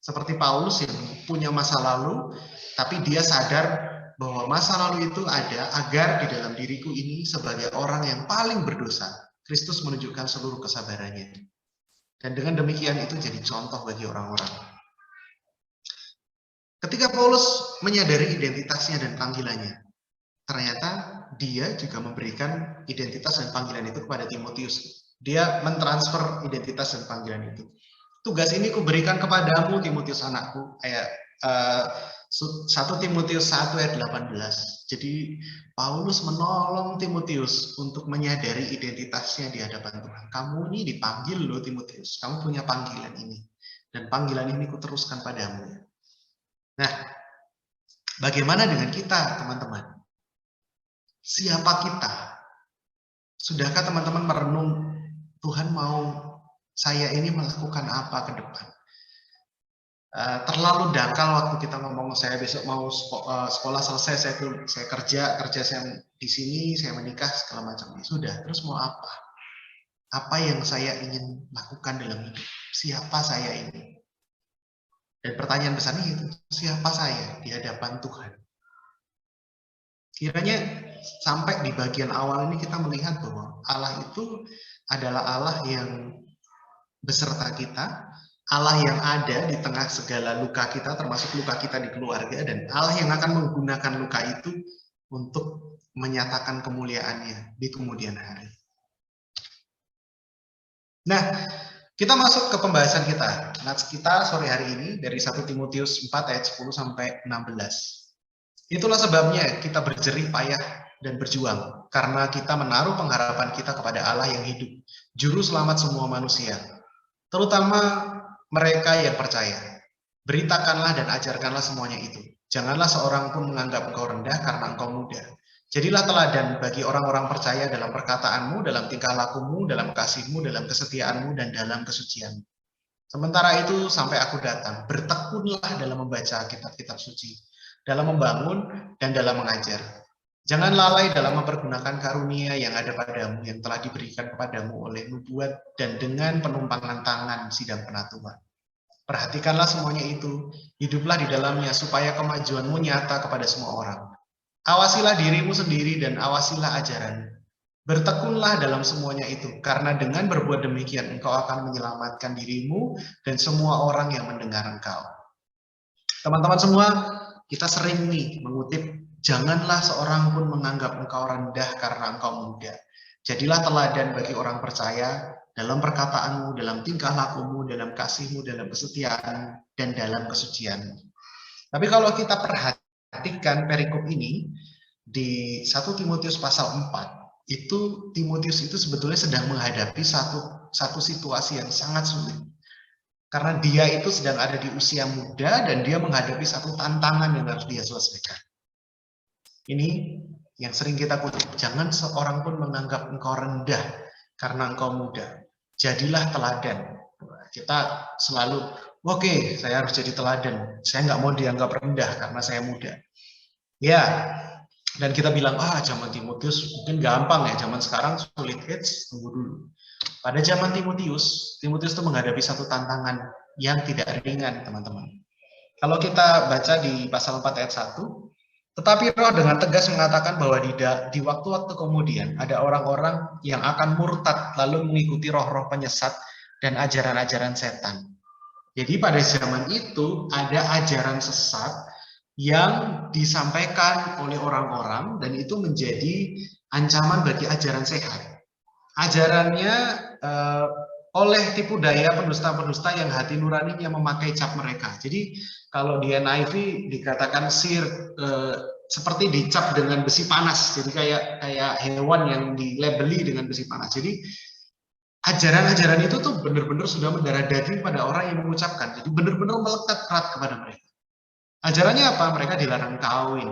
Seperti Paulus yang punya masa lalu, tapi dia sadar bahwa masa lalu itu ada agar di dalam diriku ini sebagai orang yang paling berdosa, Kristus menunjukkan seluruh kesabarannya. Dan dengan demikian itu jadi contoh bagi orang-orang. Ketika Paulus menyadari identitasnya dan panggilannya, ternyata dia juga memberikan identitas dan panggilan itu kepada Timotius. Dia mentransfer identitas dan panggilan itu. Tugas ini kuberikan kepadamu, Timotius anakku, ayat 1 Timotius 1 ayat 18. Jadi Paulus menolong Timotius untuk menyadari identitasnya di hadapan Tuhan. Kamu ini dipanggil loh Timotius, kamu punya panggilan ini. Dan panggilan ini kuteruskan padamu. Nah, bagaimana dengan kita teman-teman? Siapa kita? Sudahkah teman-teman merenung, Tuhan mau saya ini melakukan apa ke depan? Terlalu dangkal waktu kita ngomong saya besok mau sekolah selesai, saya kerja saya di sini, saya menikah segala macam. Sudah, terus mau apa? Apa yang saya ingin lakukan dalam hidup? Siapa saya ini? Dan pertanyaan besarnya itu, siapa saya di hadapan Tuhan? Kiranya sampai di bagian awal ini kita melihat bahwa Allah itu adalah Allah yang beserta kita, Allah yang ada di tengah segala luka kita, termasuk luka kita di keluarga, dan Allah yang akan menggunakan luka itu untuk menyatakan kemuliaannya di kemudian hari. Nah, kita masuk ke pembahasan kita. Nats kita sore hari ini dari 1 Timotius 4 ayat 10 sampai 16. Itulah sebabnya kita berjerih payah dan berjuang, karena kita menaruh pengharapan kita kepada Allah yang hidup, juru selamat semua manusia, terutama mereka yang percaya. Beritakanlah dan ajarkanlah semuanya itu. Janganlah seorang pun menganggap engkau rendah karena engkau muda. Jadilah teladan bagi orang-orang percaya dalam perkataanmu, dalam tingkah lakumu, dalam kasihmu, dalam kesetiaanmu, dan dalam kesucianmu. Sementara itu sampai aku datang, bertekunlah dalam membaca kitab-kitab suci, dalam membangun dan dalam mengajar. Jangan lalai dalam mempergunakan karunia yang ada padamu, yang telah diberikan kepadamu oleh nubuat dan dengan penumpangan tangan sidang penatua. Perhatikanlah semuanya itu, hiduplah di dalamnya supaya kemajuanmu nyata kepada semua orang. Awasilah dirimu sendiri dan awasilah ajaranmu. Bertekunlah dalam semuanya itu, karena dengan berbuat demikian engkau akan menyelamatkan dirimu dan semua orang yang mendengar engkau. Teman-teman semua, kita sering nih mengutip, janganlah seorang pun menganggap engkau rendah karena engkau muda. Jadilah teladan bagi orang percaya dalam perkataanmu, dalam tingkah lakumu, dalam kasihmu, dalam kesetiaan, dan dalam kesucianmu. Tapi kalau kita perhatikan perikop ini, di 1 Timotius pasal 4, itu Timotius itu sebetulnya sedang menghadapi satu situasi yang sangat sulit. Karena dia itu sedang ada di usia muda dan dia menghadapi satu tantangan yang harus dia selesaikan. Ini yang sering kita kutip, jangan seorang pun menganggap engkau rendah karena engkau muda. Jadilah teladan. Kita selalu, oke, saya harus jadi teladan. Saya nggak mau dianggap rendah karena saya muda. Ya, dan kita bilang, zaman Timotius mungkin gampang ya, zaman sekarang sulit. Tunggu dulu. Pada zaman Timotius itu menghadapi satu tantangan yang tidak ringan, teman-teman. Kalau kita baca di pasal 4 ayat 1, tetapi Roh dengan tegas mengatakan bahwa di waktu-waktu kemudian ada orang-orang yang akan murtad lalu mengikuti roh-roh penyesat dan ajaran-ajaran setan. Jadi pada zaman itu ada ajaran sesat yang disampaikan oleh orang-orang dan itu menjadi ancaman bagi ajaran sehat. Ajarannya oleh tipu daya pendusta-pendusta yang hati nuraninya memakai cap mereka. Jadi kalau di NIV dikatakan seperti dicap dengan besi panas. Jadi kayak hewan yang dilabeli dengan besi panas. Jadi ajaran-ajaran itu tuh benar-benar sudah mendarah daging pada orang yang mengucapkan. Jadi benar-benar melekat erat kepada mereka. Ajarannya apa? Mereka dilarang kawin,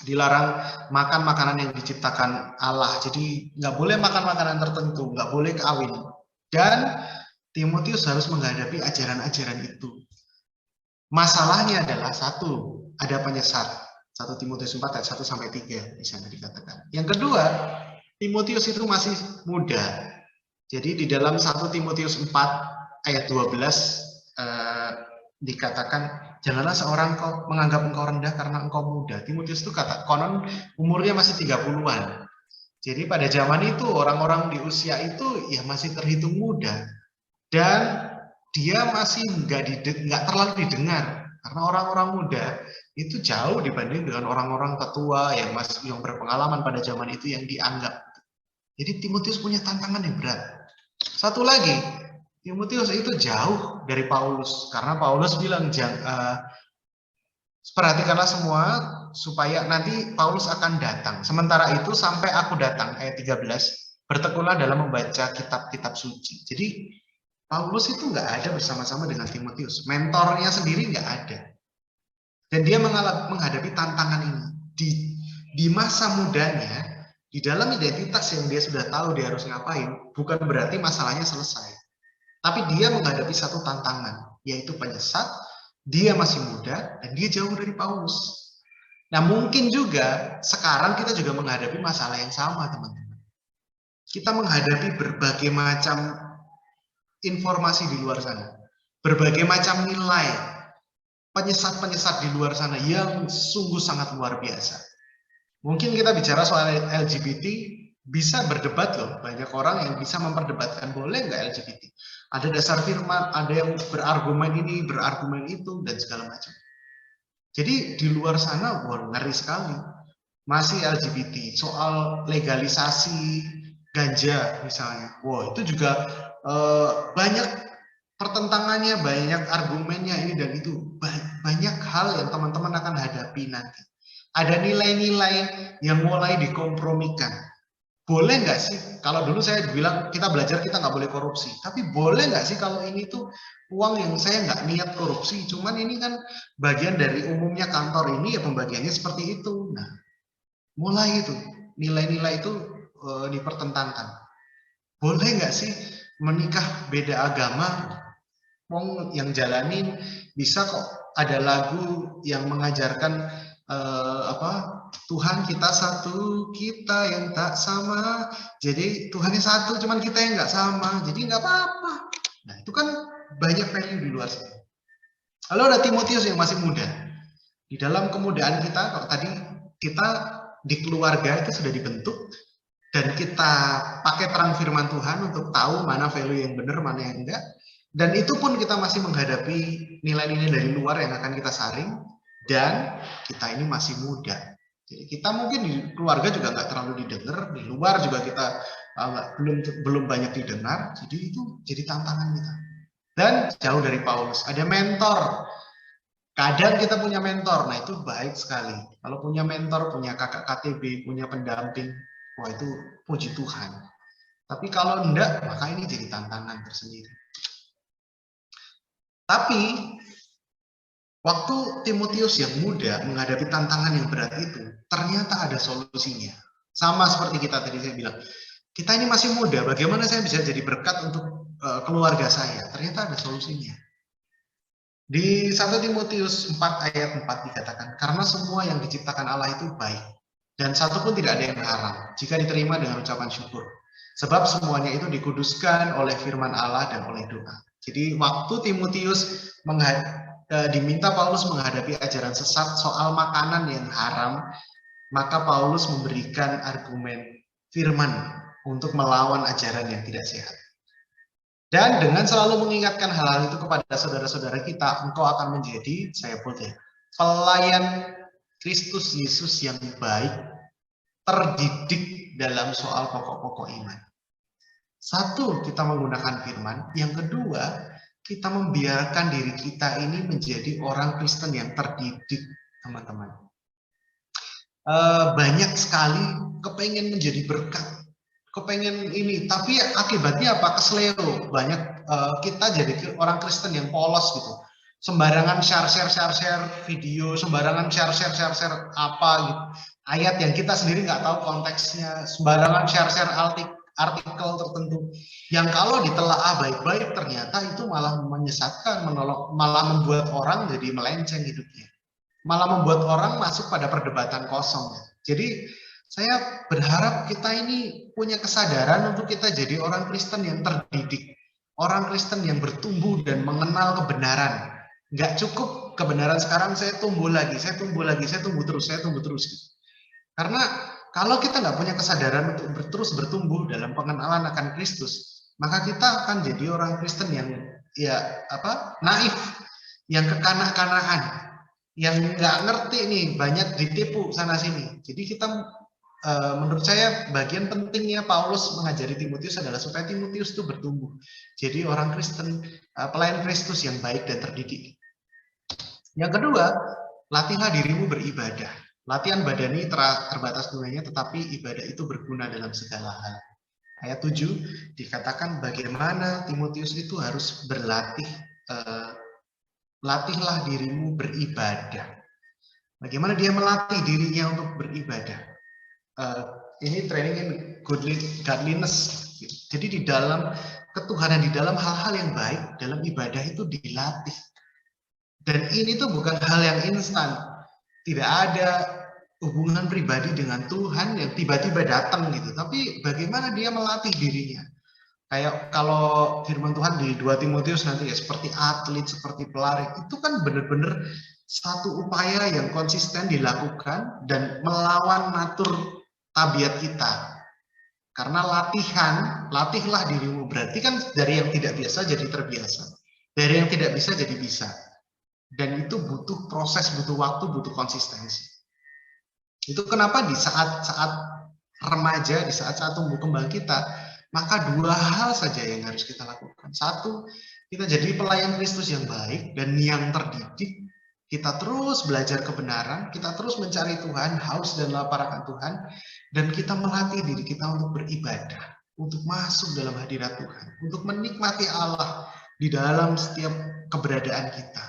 dilarang makan makanan yang diciptakan Allah. Jadi nggak boleh makan makanan tertentu, nggak boleh kawin. Dan Timotius harus menghadapi ajaran-ajaran itu. Masalahnya adalah satu, ada penyesat. 1 Timotius 4 ayat 1 sampai 3 di sana dikatakan. Yang kedua, Timotius itu masih muda. Jadi di dalam 1 Timotius 4 ayat 12 dikatakan, janganlah seorang menganggap engkau rendah karena engkau muda. Timotius itu konon umurnya masih 30-an. Jadi pada zaman itu orang-orang di usia itu ya masih terhitung muda. Dan dia masih nggak terlalu didengar. Karena orang-orang muda itu jauh dibanding dengan orang-orang tetua yang berpengalaman pada zaman itu yang dianggap. Jadi Timotius punya tantangan yang berat. Satu lagi, Timotius itu jauh dari Paulus, karena Paulus bilang, perhatikanlah semua supaya nanti Paulus akan datang. Sementara itu sampai aku datang, ayat 13, bertekunlah dalam membaca kitab-kitab suci. Jadi Paulus itu nggak ada bersama-sama dengan Timotius, mentornya sendiri nggak ada. Dan dia menghadapi tantangan ini. Di masa mudanya, di dalam identitas yang dia sudah tahu dia harus ngapain, bukan berarti masalahnya selesai. Tapi dia menghadapi satu tantangan, yaitu penyesat, dia masih muda, dan dia jauh dari Paulus. Nah mungkin juga, sekarang kita juga menghadapi masalah yang sama, teman-teman. Kita menghadapi berbagai macam informasi di luar sana. Berbagai macam nilai, penyesat-penyesat di luar sana yang sungguh sangat luar biasa. Mungkin kita bicara soal LGBT, bisa berdebat loh, banyak orang yang bisa memperdebatkan boleh nggak LGBT. Ada dasar firman, ada yang berargumen ini, berargumen itu, dan segala macam. Jadi di luar sana, ngeri sekali. Masih LGBT, soal legalisasi ganja misalnya. Itu juga banyak pertentangannya, banyak argumennya ini dan itu. Banyak hal yang teman-teman akan hadapi nanti. Ada nilai-nilai yang mulai dikompromikan. Boleh nggak sih, kalau dulu saya bilang kita belajar kita nggak boleh korupsi, tapi boleh nggak sih kalau ini tuh uang yang saya nggak niat korupsi, cuman ini kan bagian dari umumnya kantor ini ya pembagiannya seperti itu. Nah, Mulai itu, nilai-nilai itu dipertentangkan. Boleh nggak sih menikah beda agama? Wong yang jalanin bisa kok, ada lagu yang mengajarkan Tuhan kita satu, kita yang tak sama. Jadi Tuhannya satu, cuman kita yang nggak sama. Jadi nggak apa-apa. Nah itu kan banyak value di luar sana. Lalu ada Timotius yang masih muda. Di dalam kemudaan kita, kalau tadi kita di keluarga itu sudah dibentuk, dan kita pakai terang firman Tuhan untuk tahu mana value yang benar, mana yang enggak. Dan itu pun kita masih menghadapi nilai-nilai dari luar yang akan kita saring, dan kita ini masih muda. Jadi kita mungkin di keluarga juga nggak terlalu didengar, di luar juga kita belum banyak didengar. Jadi itu jadi tantangan kita. Dan jauh dari Paulus, ada mentor. Kadang kita punya mentor, nah itu baik sekali. Kalau punya mentor, punya kakak KTB, punya pendamping, wah itu puji Tuhan. Tapi kalau enggak, maka ini jadi tantangan tersendiri. Tapi waktu Timotius yang muda menghadapi tantangan yang berat itu, ternyata ada solusinya. Sama seperti kita tadi saya bilang, kita ini masih muda, bagaimana saya bisa jadi berkat untuk keluarga saya? Ternyata ada solusinya. Di 1 Timotius 4 ayat 4 dikatakan, karena semua yang diciptakan Allah itu baik, dan satu pun tidak ada yang haram, jika diterima dengan ucapan syukur. Sebab semuanya itu dikuduskan oleh firman Allah dan oleh doa. Jadi waktu Timotius diminta Paulus menghadapi ajaran sesat soal makanan yang haram, maka Paulus memberikan argumen firman untuk melawan ajaran yang tidak sehat. Dan dengan selalu mengingatkan hal-hal itu kepada saudara-saudara kita, engkau akan menjadi, saya putih, pelayan Kristus Yesus yang baik, terdidik dalam soal pokok-pokok iman. Satu, kita menggunakan firman. Yang kedua, kita membiarkan diri kita ini menjadi orang Kristen yang terdidik, teman-teman. Banyak sekali kepengen menjadi berkat, kepengen ini, tapi akibatnya apa? Keseleo. Banyak kita jadi orang Kristen yang polos gitu. Sembarangan share video, sembarangan share apa gitu. Ayat yang kita sendiri nggak tahu konteksnya, sembarangan share artikel tertentu. Yang kalau ditelaah baik-baik ternyata itu malah menyesatkan, malah membuat orang jadi melenceng hidupnya. Malah membuat orang masuk pada perdebatan kosong. Jadi saya berharap kita ini punya kesadaran untuk kita jadi orang Kristen yang terdidik. Orang Kristen yang bertumbuh dan mengenal kebenaran. Nggak cukup kebenaran sekarang saya tumbuh terus. Karena kalau kita nggak punya kesadaran untuk terus bertumbuh dalam pengenalan akan Kristus, maka kita akan jadi orang Kristen yang naif, yang kekanak-kanakan, yang nggak ngerti nih, banyak ditipu sana sini. Jadi kita menurut saya bagian pentingnya Paulus mengajari Timotius adalah supaya Timotius itu bertumbuh jadi orang Kristen, pelayan Kristus yang baik dan terdidik. Yang kedua, latihlah dirimu beribadah. Latihan badani terbatas gunanya, tetapi ibadah itu berguna dalam segala hal. Ayat 7 dikatakan bagaimana Timotius itu harus berlatih. Latihlah dirimu beribadah. Bagaimana dia melatih dirinya untuk beribadah? Ini training in godliness. Jadi di dalam ketuhanan, di dalam hal-hal yang baik, dalam ibadah itu dilatih. Dan ini tuh bukan hal yang instan. Tidak ada hubungan pribadi dengan Tuhan yang tiba-tiba datang gitu. Tapi bagaimana dia melatih dirinya? Kayak kalau firman Tuhan di 2 Timotius nanti ya, seperti atlet, seperti pelari, itu kan benar-benar satu upaya yang konsisten dilakukan dan melawan natur tabiat kita. Karena latihlah dirimu, berarti kan dari yang tidak biasa jadi terbiasa. Dari yang tidak bisa jadi bisa. Dan itu butuh proses, butuh waktu, butuh konsistensi. Itu kenapa di saat-saat remaja, di saat-saat tumbuh kembang kita, maka dua hal saja yang harus kita lakukan. Satu, kita jadi pelayan Kristus yang baik dan yang terdidik. Kita terus belajar kebenaran, kita terus mencari Tuhan, haus dan lapar akan Tuhan, dan kita melatih diri kita untuk beribadah, untuk masuk dalam hadirat Tuhan, untuk menikmati Allah di dalam setiap keberadaan kita,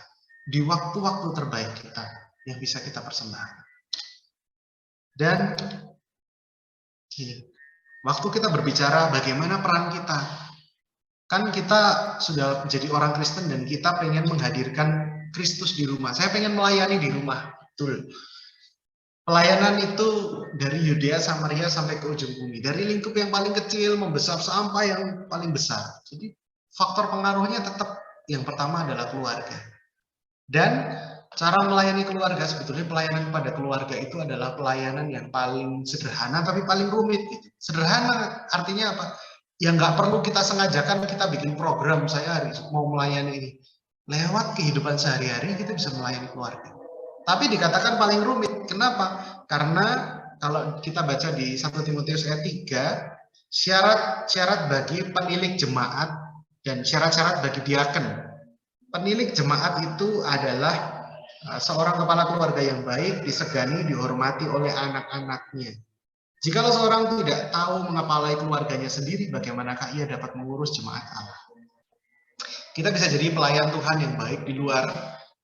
di waktu-waktu terbaik kita yang bisa kita persembahkan. Dan gini, waktu kita berbicara bagaimana peran kita, kan kita sudah menjadi orang Kristen dan kita pengen menghadirkan Kristus di rumah. Saya pengen melayani di rumah, betul. Pelayanan itu dari Yudea, Samaria sampai ke ujung bumi. Dari lingkup yang paling kecil membesar sampai yang paling besar. Jadi faktor pengaruhnya tetap yang pertama adalah keluarga. Dan cara melayani keluarga, sebetulnya pelayanan pada keluarga itu adalah pelayanan yang paling sederhana tapi paling rumit. Gitu. Sederhana artinya apa? Ya nggak perlu kita sengajakan kita bikin program saya hari mau melayani ini. Lewat kehidupan sehari-hari kita bisa melayani keluarga. Tapi dikatakan paling rumit. Kenapa? Karena kalau kita baca di 1 Timotius ayat 3, syarat-syarat bagi penilik jemaat dan syarat-syarat bagi diaken. Penilik jemaat itu adalah seorang kepala keluarga yang baik, disegani, dihormati oleh anak-anaknya. Jikalau seorang tidak tahu mengepalai keluarganya sendiri, bagaimanakah ia dapat mengurus jemaat Allah? Kita bisa jadi pelayan Tuhan yang baik di luar,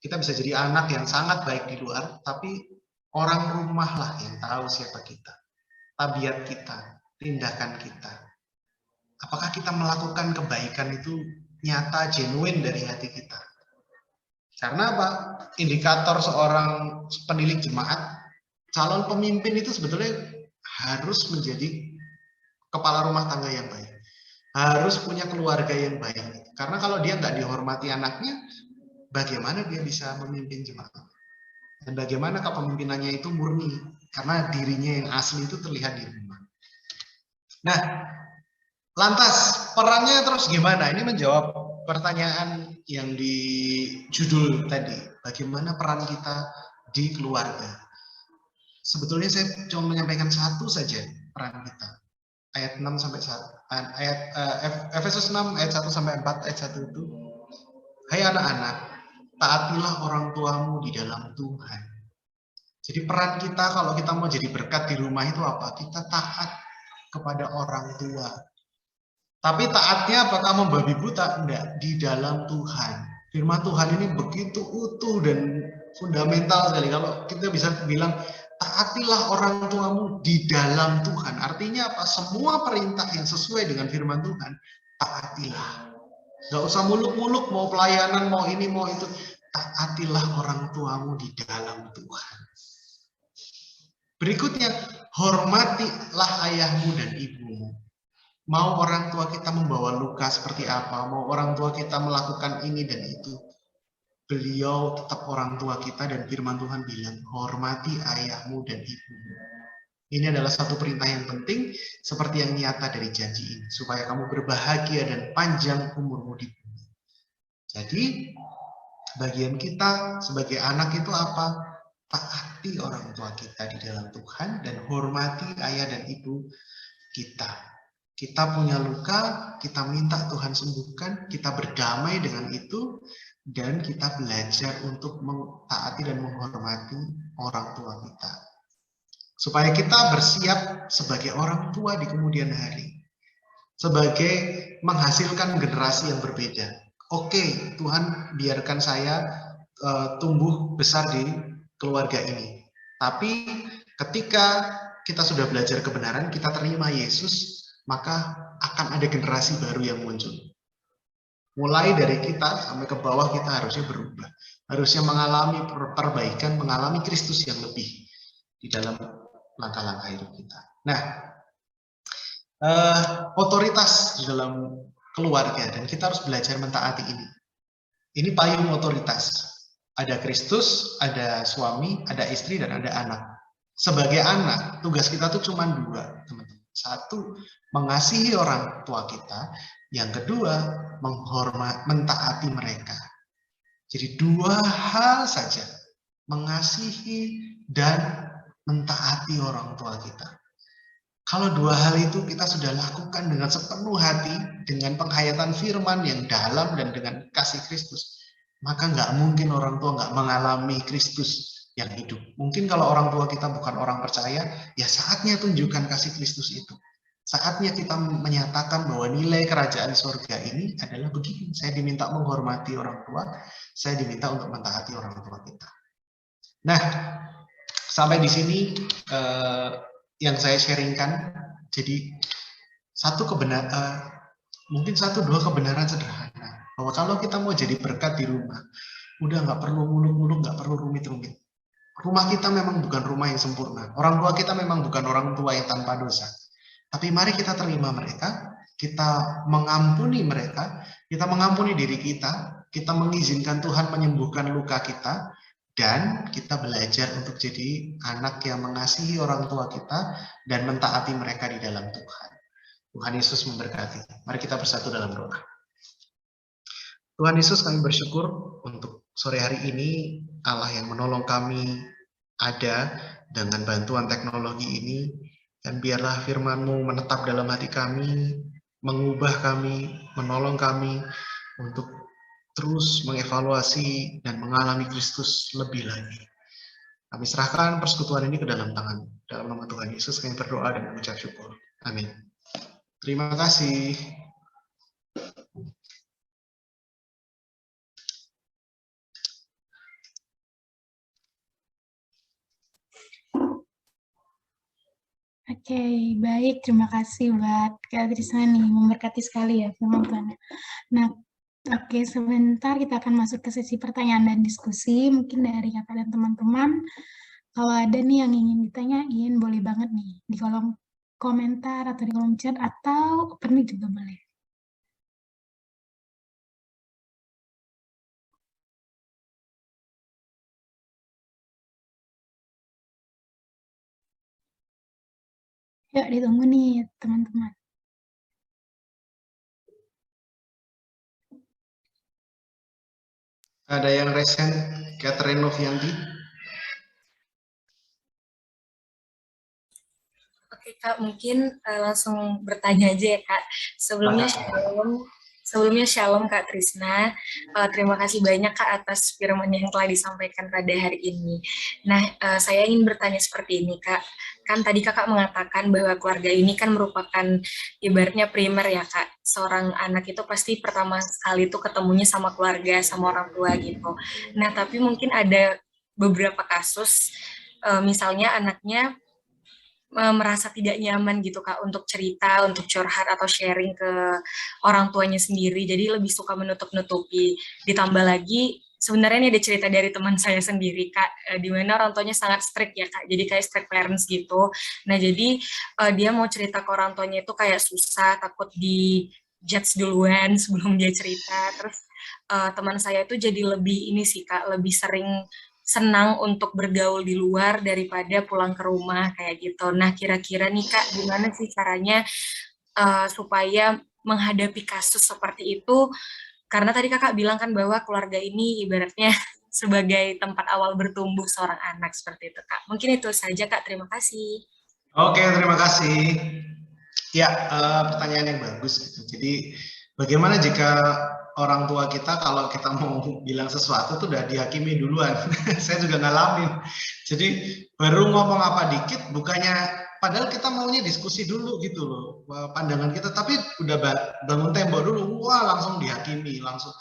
kita bisa jadi anak yang sangat baik di luar, tapi orang rumah lah yang tahu siapa kita, tabiat kita, tindakan kita. Apakah kita melakukan kebaikan itu nyata, genuine dari hati kita? Karena apa? Indikator seorang penilik jemaat, calon pemimpin itu sebetulnya harus menjadi kepala rumah tangga yang baik. Harus punya keluarga yang baik. Karena kalau dia nggak dihormati anaknya, bagaimana dia bisa memimpin jemaat? Dan bagaimana kepemimpinannya itu murni? Karena dirinya yang asli itu terlihat di rumah. Nah, lantas perannya terus gimana? Ini menjawab pertanyaan yang di judul tadi. Bagaimana peran kita di keluarga? Sebetulnya saya cuma menyampaikan satu saja peran kita. Ayat 6 sampai 1. Efesus 6 ayat 1 sampai 4 ayat 1 itu. Hai anak-anak, taatilah orang tuamu di dalam Tuhan. Jadi peran kita kalau kita mau jadi berkat di rumah itu apa? Kita taat kepada orang tua. Tapi taatnya apakah membabi buta? Enggak, di dalam Tuhan. Firman Tuhan ini begitu utuh dan fundamental sekali. Kalau kita bisa bilang, taatilah orang tuamu di dalam Tuhan. Artinya apa? Semua perintah yang sesuai dengan firman Tuhan, taatilah. Gak usah muluk-muluk, mau pelayanan, mau ini, mau itu. Taatilah orang tuamu di dalam Tuhan. Berikutnya, hormatilah ayahmu dan ibumu. Mau orang tua kita membawa luka seperti apa, mau orang tua kita melakukan ini dan itu, beliau tetap orang tua kita dan firman Tuhan bilang, hormati ayahmu dan ibumu. Ini adalah satu perintah yang penting, seperti yang nyata dari janji ini, supaya kamu berbahagia dan panjang umurmu di bumi. Jadi, bagian kita sebagai anak itu apa? Taati orang tua kita di dalam Tuhan dan hormati ayah dan ibu kita. Kita punya luka, kita minta Tuhan sembuhkan, kita berdamai dengan itu, dan kita belajar untuk mentaati dan menghormati orang tua kita. Supaya kita bersiap sebagai orang tua di kemudian hari. Sebagai menghasilkan generasi yang berbeda. Oke, Tuhan biarkan saya tumbuh besar di keluarga ini. Tapi ketika kita sudah belajar kebenaran, kita terima Yesus, maka akan ada generasi baru yang muncul. Mulai dari kita sampai ke bawah kita harusnya berubah. Harusnya mengalami perbaikan, mengalami Kristus yang lebih di dalam langkah-langkah hidup kita. Nah, otoritas di dalam keluarga, dan kita harus belajar mentaati ini. Ini payung otoritas. Ada Kristus, ada suami, ada istri, dan ada anak. Sebagai anak, tugas kita tuh cuma dua, teman-teman. Satu, mengasihi orang tua kita. Yang kedua, mentaati mereka. Jadi dua hal saja, mengasihi dan mentaati orang tua kita. Kalau dua hal itu kita sudah lakukan dengan sepenuh hati, dengan penghayatan firman yang dalam dan dengan kasih Kristus, maka nggak mungkin orang tua nggak mengalami Kristus yang hidup. Mungkin kalau orang tua kita bukan orang percaya, ya saatnya tunjukkan kasih Kristus itu. Saatnya kita menyatakan bahwa nilai kerajaan surga ini adalah begini. Saya diminta menghormati orang tua, saya diminta untuk mentaati orang tua kita. Nah, Sampai di sini yang saya sharingkan. Jadi mungkin satu dua kebenaran sederhana bahwa kalau kita mau jadi berkat di rumah, udah nggak perlu muluk-muluk, nggak perlu rumit-rumit. Rumah kita memang bukan rumah yang sempurna. Orang tua kita memang bukan orang tua yang tanpa dosa. Tapi mari kita terima mereka, kita mengampuni mereka, kita mengampuni diri kita mengizinkan Tuhan menyembuhkan luka kita, dan kita belajar untuk jadi anak yang mengasihi orang tua kita dan mentaati mereka di dalam Tuhan. Tuhan Yesus memberkati. Mari kita bersatu dalam doa. Tuhan Yesus, kami bersyukur untuk sore hari ini Allah yang menolong kami ada dengan bantuan teknologi ini, dan biarlah firman-Mu menetap dalam hati kami, mengubah kami, menolong kami untuk terus mengevaluasi dan mengalami Kristus lebih lagi. Kami serahkan persekutuan ini ke dalam tangan. Dalam nama Tuhan Yesus kami berdoa dan mengucap syukur. Amin. Terima kasih. Oke, baik. Terima kasih buat Kak Trisani. Memberkati sekali ya firman Tuhan. Nah, oke, sebentar kita akan masuk ke sesi pertanyaan dan diskusi. Mungkin dari kakak dan teman-teman, kalau ada nih yang ingin ditanyain, boleh banget nih di kolom komentar atau di kolom chat, atau open mic juga boleh. Yuk, ditunggu nih teman-teman. Ada yang resen, Catherine Novianti. Oke Kak, mungkin langsung bertanya aja ya Kak. Sebelumnya shalom Kak Trisna. Terima kasih banyak Kak atas firman yang telah disampaikan pada hari ini. Nah, saya ingin bertanya seperti ini Kak. Kan tadi Kakak mengatakan bahwa keluarga ini kan merupakan ibaratnya primer ya Kak. Seorang anak itu pasti pertama sekali itu ketemunya sama keluarga, sama orang tua gitu. Nah, tapi mungkin ada beberapa kasus, misalnya anaknya merasa tidak nyaman gitu Kak untuk cerita, untuk curhat atau sharing ke orang tuanya sendiri, jadi lebih suka menutup-nutupi. Ditambah lagi sebenarnya ini ada cerita dari teman saya sendiri Kak, di mana orang tuanya sangat strict ya Kak, jadi kayak strict parents gitu. Nah jadi dia mau cerita ke orang tuanya itu kayak susah, takut di judge duluan sebelum dia cerita. Terus teman saya itu jadi lebih ini sih Kak, lebih sering senang untuk bergaul di luar daripada pulang ke rumah kayak gitu. Nah, kira-kira nih Kak, gimana sih caranya supaya menghadapi kasus seperti itu? Karena tadi Kakak bilang kan bahwa keluarga ini ibaratnya sebagai tempat awal bertumbuh seorang anak seperti itu Kak. Mungkin itu saja Kak, terima kasih. Oke, terima kasih. Ya, pertanyaan yang bagus gitu. Jadi, bagaimana jika orang tua kita kalau kita mau bilang sesuatu tuh udah dihakimi duluan. Saya juga ngalamin. Jadi baru ngomong apa dikit, bukannya padahal kita maunya diskusi dulu gitu loh, pandangan kita, tapi udah bangun tembok dulu, wah langsung dihakimi, langsung.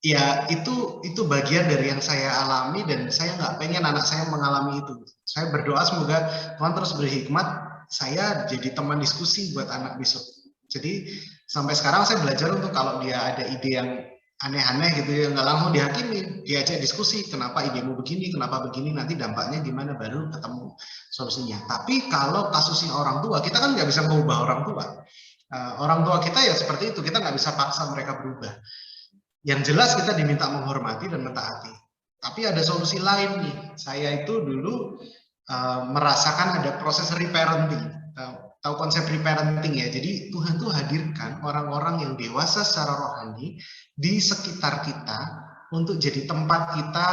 Ya itu bagian dari yang saya alami dan saya nggak pengen anak saya mengalami itu. Saya berdoa semoga Tuhan terus beri hikmat, saya jadi teman diskusi buat anak besok. Jadi sampai sekarang saya belajar untuk kalau dia ada ide yang aneh-aneh gitu ya, nggak langsung dihakimi, diajak diskusi, kenapa idemu begini, kenapa begini, nanti dampaknya gimana, baru ketemu solusinya. Tapi kalau kasusnya orang tua, kita kan nggak bisa mengubah orang tua. Orang tua kita ya seperti itu, kita nggak bisa paksa mereka berubah. Yang jelas kita diminta menghormati dan mentaati. Tapi ada solusi lain nih. Saya itu dulu merasakan ada proses reparenting. Tahu konsep reparenting ya, jadi Tuhan tuh hadirkan orang-orang yang dewasa secara rohani di sekitar kita untuk jadi tempat kita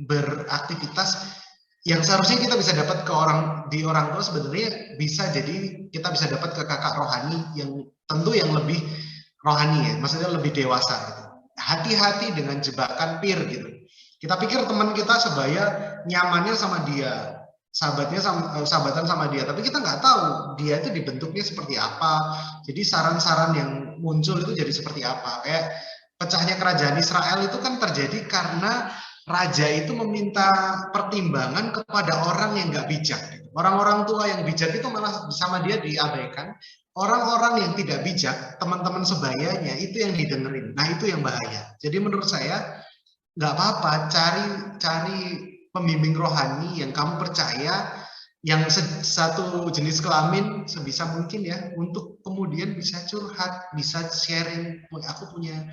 beraktivitas yang seharusnya kita bisa dapat di orang tua, sebenarnya bisa jadi kita bisa dapat ke kakak rohani yang tentu yang lebih rohani ya, maksudnya lebih dewasa gitu. Hati-hati dengan jebakan peer gitu. Kita pikir teman kita sebaya nyamannya sama dia, sahabatan sama dia, tapi kita nggak tahu dia itu dibentuknya seperti apa. Jadi saran-saran yang muncul itu jadi seperti apa. Kayak pecahnya kerajaan Israel itu kan terjadi karena raja itu meminta pertimbangan kepada orang yang nggak bijak. Orang-orang tua yang bijak itu malah sama dia diabaikan. Orang-orang yang tidak bijak, teman-teman sebayanya, itu yang didengerin. Nah, itu yang bahaya. Jadi menurut saya, nggak apa-apa, cari pembimbing rohani yang kamu percaya, yang satu jenis kelamin sebisa mungkin ya, untuk kemudian bisa curhat, bisa sharing. Aku punya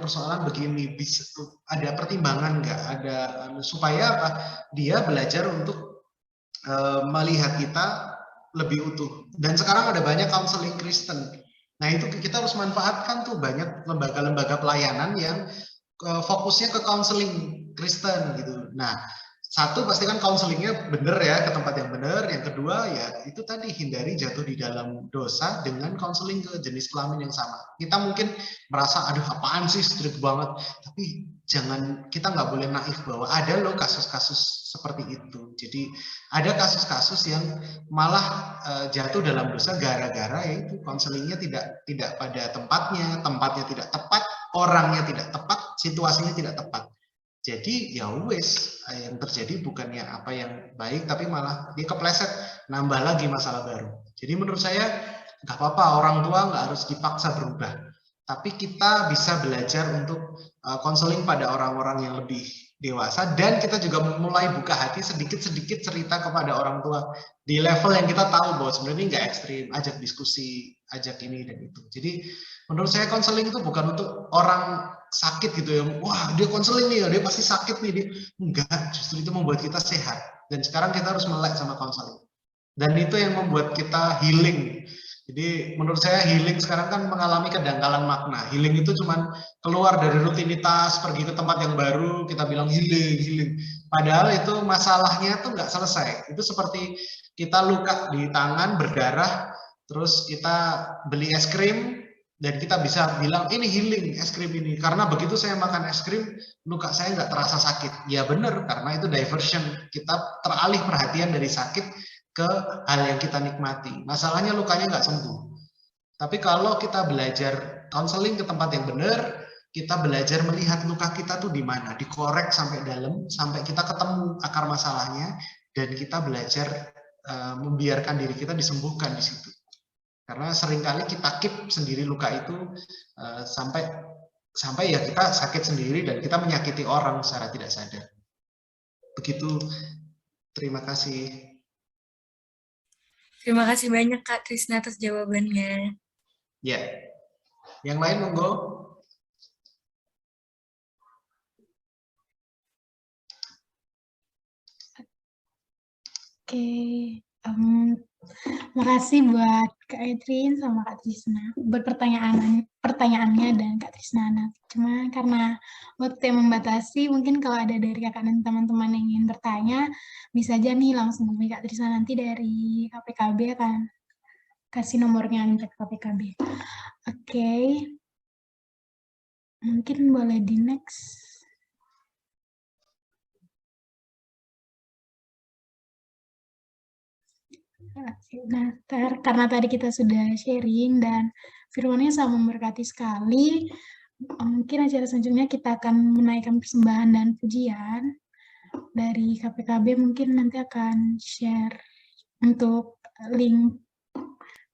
persoalan begini, bisa ada pertimbangan nggak, ada supaya apa? Dia belajar untuk melihat kita lebih utuh. Dan sekarang ada banyak konseling Kristen. Nah, itu kita harus manfaatkan tuh, banyak lembaga-lembaga pelayanan yang fokusnya ke konseling Kristen gitu. Nah, satu pastikan konselingnya benar ya, ke tempat yang benar. Yang kedua ya itu tadi, hindari jatuh di dalam dosa dengan konseling ke jenis kelamin yang sama. Kita mungkin merasa aduh apaan sih, strict banget, tapi jangan, kita nggak boleh naif bahwa ada loh kasus-kasus seperti itu. Jadi ada kasus-kasus yang malah jatuh dalam dosa gara-gara yaitu konselingnya tidak pada tempatnya tidak tepat, orangnya tidak tepat, situasinya tidak tepat. Jadi ya wes, yang terjadi bukannya apa yang baik, tapi malah dia kepleset, nambah lagi masalah baru. Jadi menurut saya nggak apa-apa, orang tua nggak harus dipaksa berubah, tapi kita bisa belajar untuk konseling pada orang-orang yang lebih dewasa, dan kita juga mulai buka hati sedikit-sedikit cerita kepada orang tua di level yang kita tahu bahwa sebenarnya nggak ekstrim, ajak diskusi, ajak ini dan itu. Jadi menurut saya konseling itu bukan untuk orang sakit gitu ya, wah dia konseling nih, dia pasti sakit nih, dia enggak, justru itu membuat kita sehat. Dan sekarang kita harus melek sama konseling, dan itu yang membuat kita healing. Jadi menurut saya healing sekarang kan mengalami kedangkalan makna. Healing itu cuman keluar dari rutinitas, pergi ke tempat yang baru, kita bilang healing. Padahal itu masalahnya tuh nggak selesai. Itu seperti kita luka di tangan, berdarah, terus kita beli es krim, dan kita bisa bilang ini healing es krim ini. Karena begitu saya makan es krim, luka saya nggak terasa sakit. Ya benar, karena itu diversion. Kita teralih perhatian dari sakit ke hal yang kita nikmati. Masalahnya lukanya nggak sembuh. Tapi kalau kita belajar konseling ke tempat yang benar, kita belajar melihat luka kita tuh di mana, dikorek sampai dalam, sampai kita ketemu akar masalahnya, dan kita belajar membiarkan diri kita disembuhkan di situ. Karena seringkali kita keep sendiri luka itu sampai ya kita sakit sendiri dan kita menyakiti orang secara tidak sadar. Begitu. Terima kasih. Terima kasih banyak Kak Trisna atas jawabannya. Ya, yang lain monggo. Oke, makasih buat Kak Edrin sama Kak Trisna buat pertanyaannya dan Kak Trisna. Cuma karena waktu yang membatasi, mungkin kalau ada dari kakak dan teman-teman yang ingin bertanya, bisa aja nih langsung hubungi Kak Trisna, nanti dari KPKB akan kasih nomornya ke KPKB. Oke, mungkin boleh di next. Nah, karena tadi kita sudah sharing dan firman-Nya sangat memberkati sekali, mungkin acara selanjutnya kita akan menaikkan persembahan dan pujian dari KPKB. Mungkin nanti akan share untuk link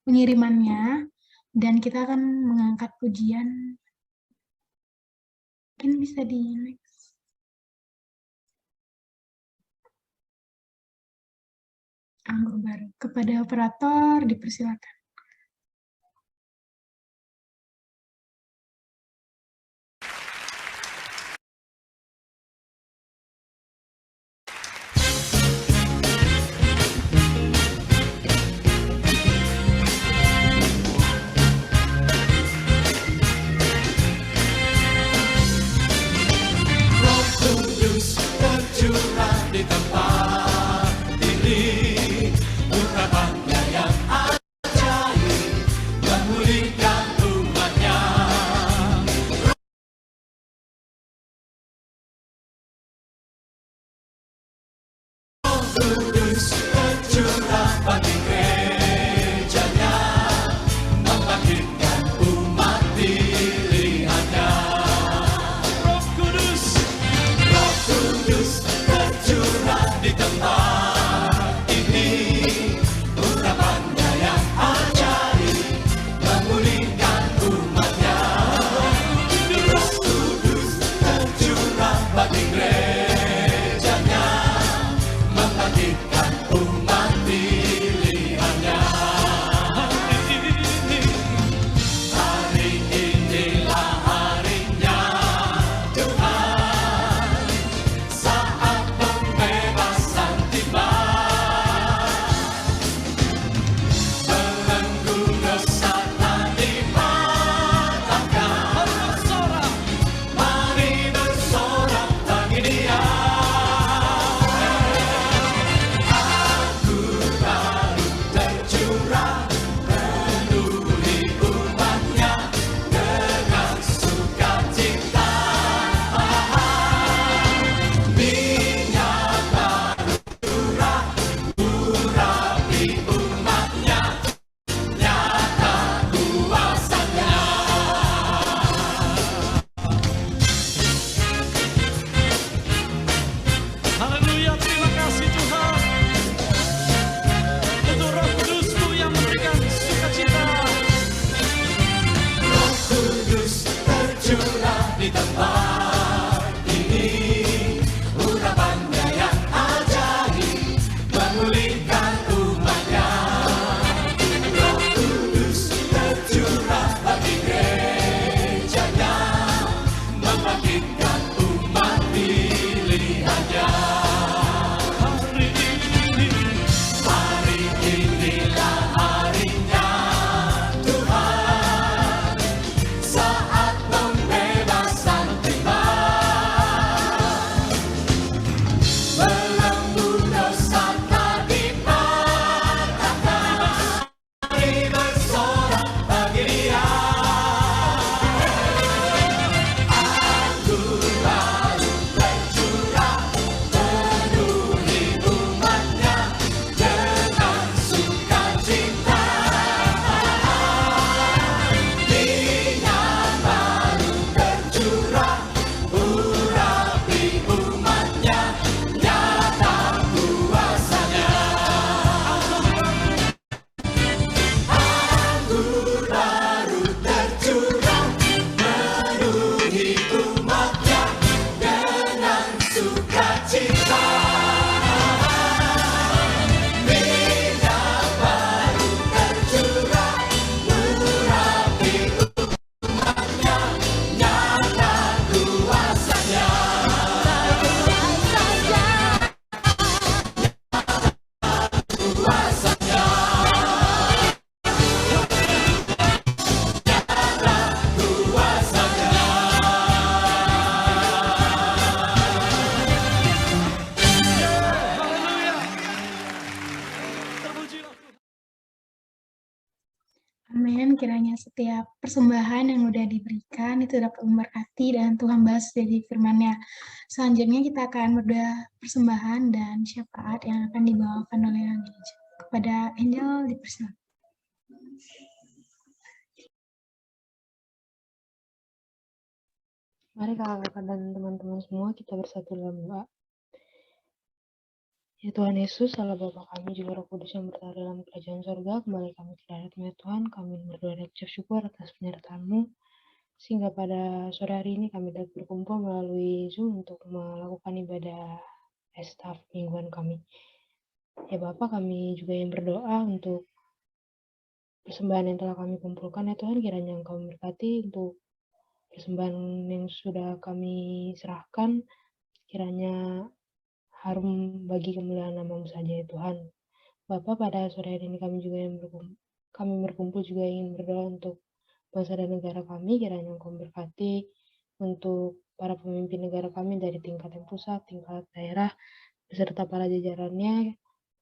pengirimannya, dan kita akan mengangkat pujian. Mungkin bisa di next. Anggur baru. Kepada operator dipersilakan. Roh Kudus tercurah di tempat ini, ungkapannya yang ajaib. kiranya setiap persembahan yang udah diberikan itu dapat memberkati dan Tuhan balas jadi firman-Nya. Selanjutnya kita akan berdoa persembahan dan syafaat yang akan dibawakan oleh gereja. Kepada Angel dipersilakan. Mari kakak-kakak dan teman-teman semua kita bersatu dalam doa. Ya Tuhan Yesus, Allah Bapa kami, juga Roh Kudus yang berada dalam kerajaan surga, kembali kami tidak ada ya Tuhan, kami berdoa dan ucap syukur atas penyertaan-Mu, sehingga pada sore hari ini kami dapat berkumpul melalui Zoom untuk melakukan ibadah estaf mingguan kami. Ya Bapa, kami juga yang berdoa untuk persembahan yang telah kami kumpulkan ya Tuhan, kiranya Engkau memberkati untuk persembahan yang sudah kami serahkan, kiranya harum bagi kemuliaan nama-Mu saja ya Tuhan. Bapa, pada sore hari ini kami juga yang berkumpul juga ingin berdoa untuk bangsa dan negara kami, kiranya Engkau memberkati untuk para pemimpin negara kami dari tingkat yang pusat, tingkat daerah, beserta para jajarannya.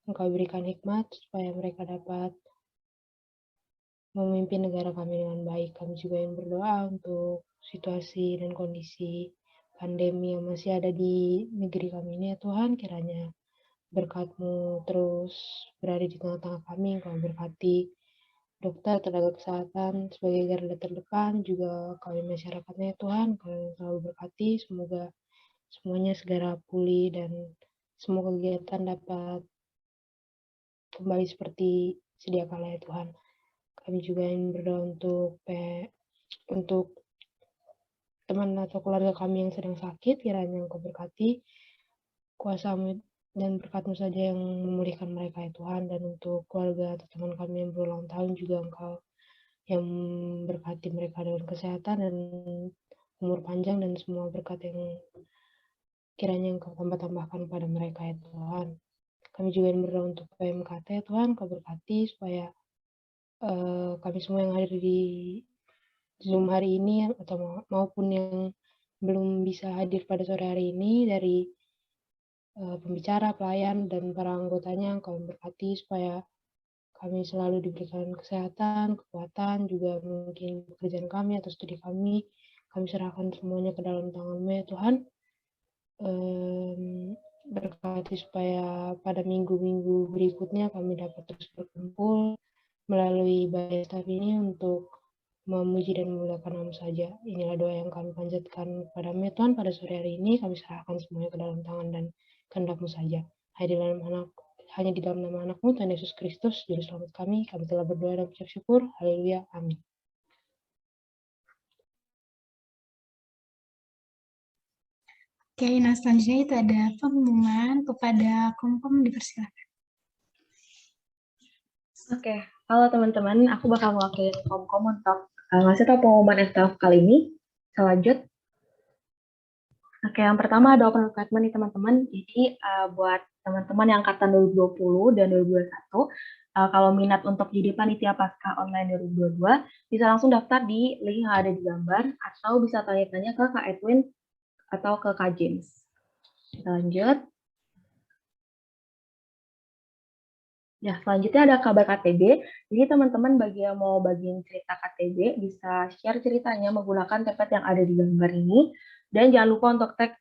Engkau berikan hikmat supaya mereka dapat memimpin negara kami dengan baik. Kami juga yang berdoa untuk situasi dan kondisi pandemi yang masih ada di negeri kami ini ya Tuhan, kiranya berkat-Mu terus berada di tengah-tengah kami. Engkau berkati dokter, tenaga kesehatan sebagai garda terdepan, juga kami masyarakatnya ya Tuhan, Kau selalu berkati, semoga semuanya segera pulih dan semua kegiatan dapat kembali seperti sedia kala ya Tuhan. Kami juga yang berdoa untuk teman atau keluarga kami yang sedang sakit, kiranya Engkau berkati, kuasa-Mu dan berkat-Mu saja yang memulihkan mereka ya Tuhan. Dan untuk keluarga atau teman kami yang berulang tahun juga Engkau yang berkati mereka dengan kesehatan dan umur panjang dan semua berkat yang kiranya Engkau tambahkan pada mereka ya Tuhan. Kami juga yang berdoa untuk PMKT ya Tuhan, Kau berkati supaya kami semua yang hadir di Zoom hari ini atau maupun yang belum bisa hadir pada sore hari ini, dari pembicara, pelayan, dan para anggotanya, Engkau berkati supaya kami selalu diberikan kesehatan, kekuatan, juga mungkin pekerjaan kami atau studi kami serahkan semuanya ke dalam tangan-Mu ya Tuhan. Berkati supaya pada minggu-minggu berikutnya kami dapat terus berkumpul melalui ibadah estaf ini untuk memuji dan memuliakan nama saja. Inilah doa yang kami panjatkan kepada-Mu Tuhan pada sore hari ini. Kami serahkan semuanya ke dalam tangan dan kehendak-Mu saja. Hanya di dalam nama anak-Mu, Tuhan Yesus Kristus, Juru Selamat kami telah berdoa dan ucap syukur. Haleluya. Amin. Oke, nah selanjutnya itu ada pengumuman kepada Komkom, dipersilakan. Oke, halo teman-teman, aku bakal mewakili Komkom untuk ngasih tahu pengumuman estaf kali ini. Kita lanjut. Oke, yang pertama ada open recruitment nih teman-teman. Jadi buat teman-teman yang angkatan 2020 dan 2021, kalau minat untuk jadi panitia Paskah online 2022, bisa langsung daftar di link yang ada di gambar, atau bisa tanya-tanya ke Kak Edwin atau ke Kak James. Kita lanjut. Ya, selanjutnya ada kabar KTB. Jadi teman-teman bagi yang mau bagiin cerita KTB, bisa share ceritanya menggunakan template yang ada di gambar ini. Dan jangan lupa untuk tag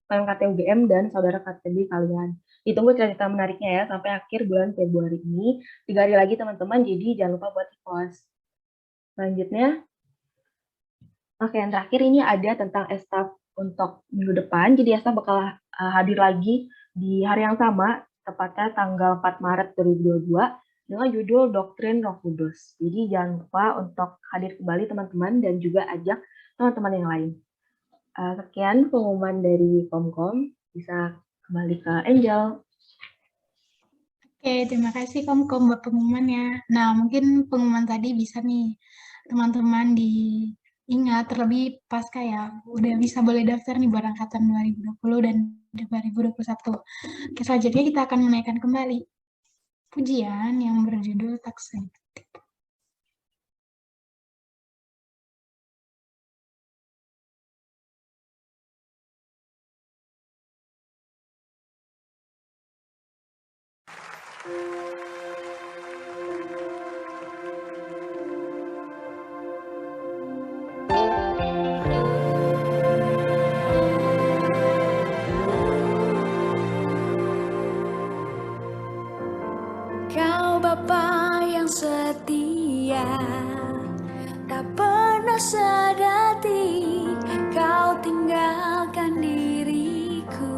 @PMKT-UGM dan saudara KTB kalian. Ditunggu cerita menariknya ya, sampai akhir bulan Februari ini. 3 hari lagi teman-teman, jadi jangan lupa buat post. Selanjutnya, oke, yang terakhir ini ada tentang estaf untuk minggu depan. Jadi estaf bakal hadir lagi di hari yang sama, tepatnya tanggal 4 Maret 2022 dengan judul Doktrin Roh Kudus. Jadi jangan lupa untuk hadir kembali teman-teman dan juga ajak teman-teman yang lain. Sekian pengumuman dari Komkom, bisa kembali ke Angel. Oke, terima kasih Komkom buat pengumumannya. Nah, mungkin pengumuman tadi bisa nih teman-teman diingat, terlebih pasca ya, udah bisa boleh daftar nih buat angkatan 2020 dan 2021. Oke, selanjutnya kita akan menaikkan kembali pujian yang berjudul Taksel. rasa detik kau tinggalkan diriku.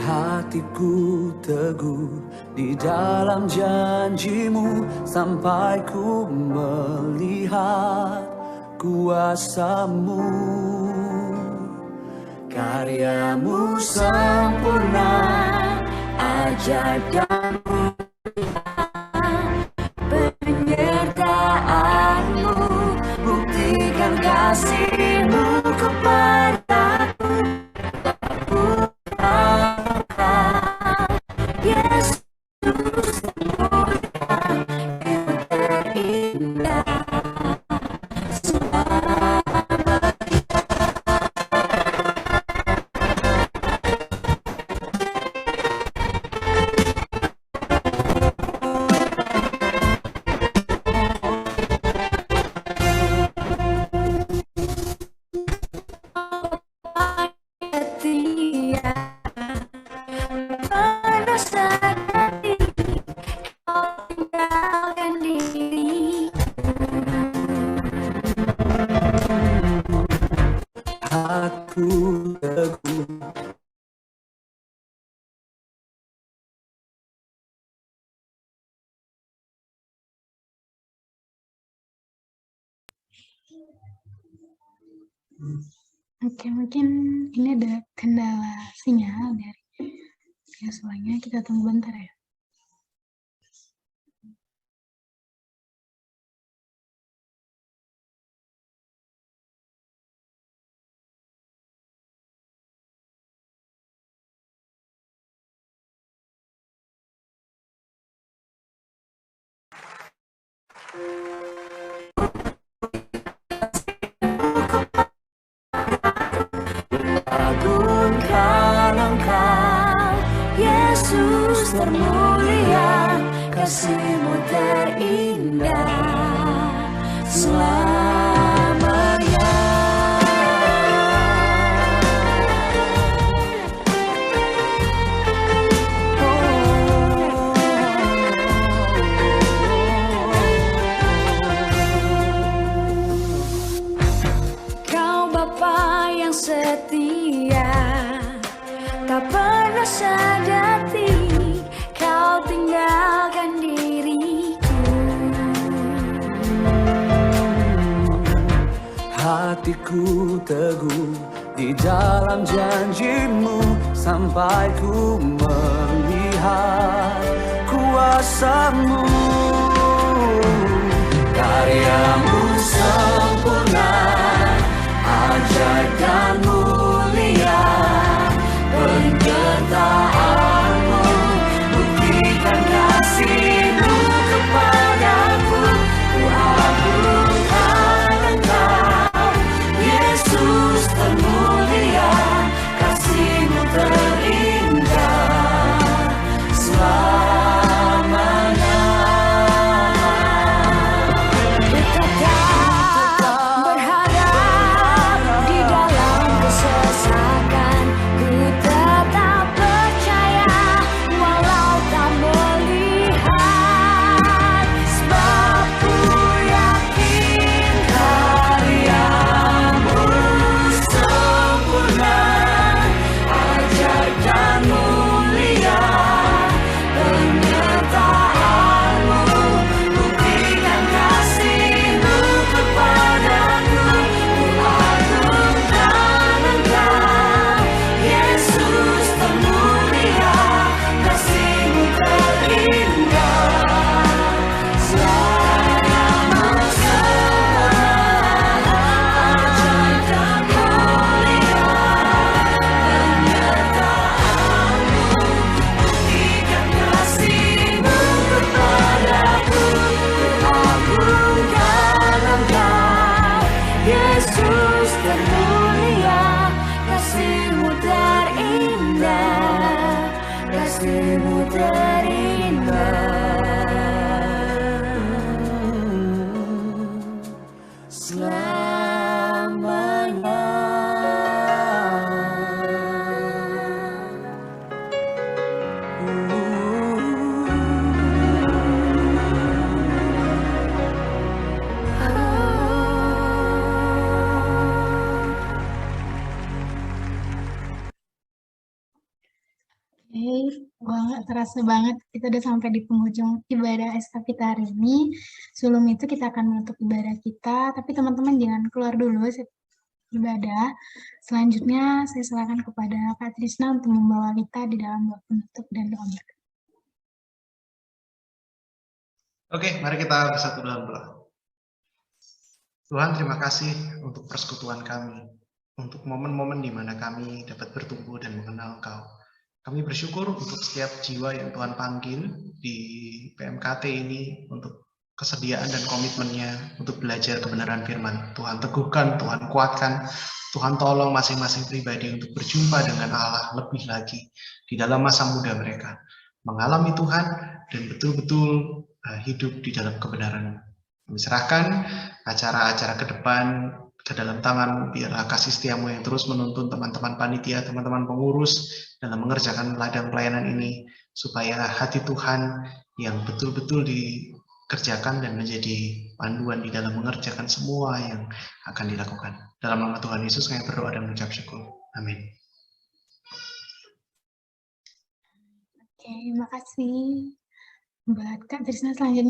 Hatiku teguh di dalam janjimu sampai ku melihat kuasamu. Karyamu sempurna, ajaib dan penyertaanmu, buktikan kasihmu kepadaku. Yesus terindah. Oke, mungkin ini ada kendala sinyal dari biasanya. Kita tunggu bentar ya. Agungkan Engkau, Yesus termulia, kasih-Mu terindah selamanya. Kau Bapa yang setia, tak pernah sadati kau tinggalkan diriku. Hatiku teguh di dalam janjimu sampai ku melihat kuasamu. Karyamu sempurna, ajaib dan mulia, penyertaanmu, buktikan kasih-Mu kepadaku. Ku agungkan Engkau, Yesus termulia, kasih-Mu terindah selamanya. nggak terasa banget kita udah sampai di penghujung ibadah SK kita hari ini. Sebelum itu kita akan menutup ibadah kita, tapi teman-teman jangan keluar dulu ibadah. Selanjutnya saya silakan kepada Kak Trisna untuk membawa kita di dalam doa penutup dan doa berkat. Oke, mari kita bersatu dalam doa. Tuhan, terima kasih untuk persekutuan kami, untuk momen-momen di mana kami dapat bertumbuh dan mengenal Engkau. Kami bersyukur untuk setiap jiwa yang Tuhan panggil di PMKT ini, untuk kesediaan dan komitmennya untuk belajar kebenaran firman. Tuhan teguhkan, Tuhan kuatkan, Tuhan tolong masing-masing pribadi untuk berjumpa dengan Allah lebih lagi di dalam masa muda mereka. Mengalami Tuhan dan betul-betul hidup di dalam kebenaran. Kami serahkan acara-acara ke depan ke dalam tangan, biarlah kasih setiamu yang terus menuntun teman-teman panitia, teman-teman pengurus dalam mengerjakan ladang pelayanan ini, supaya hati Tuhan yang betul-betul dikerjakan dan menjadi panduan di dalam mengerjakan semua yang akan dilakukan. Dalam nama Tuhan Yesus kami berdoa dan mengucap syukur. Amin. Oke, terima kasih buat Kak Trisna. Selanjutnya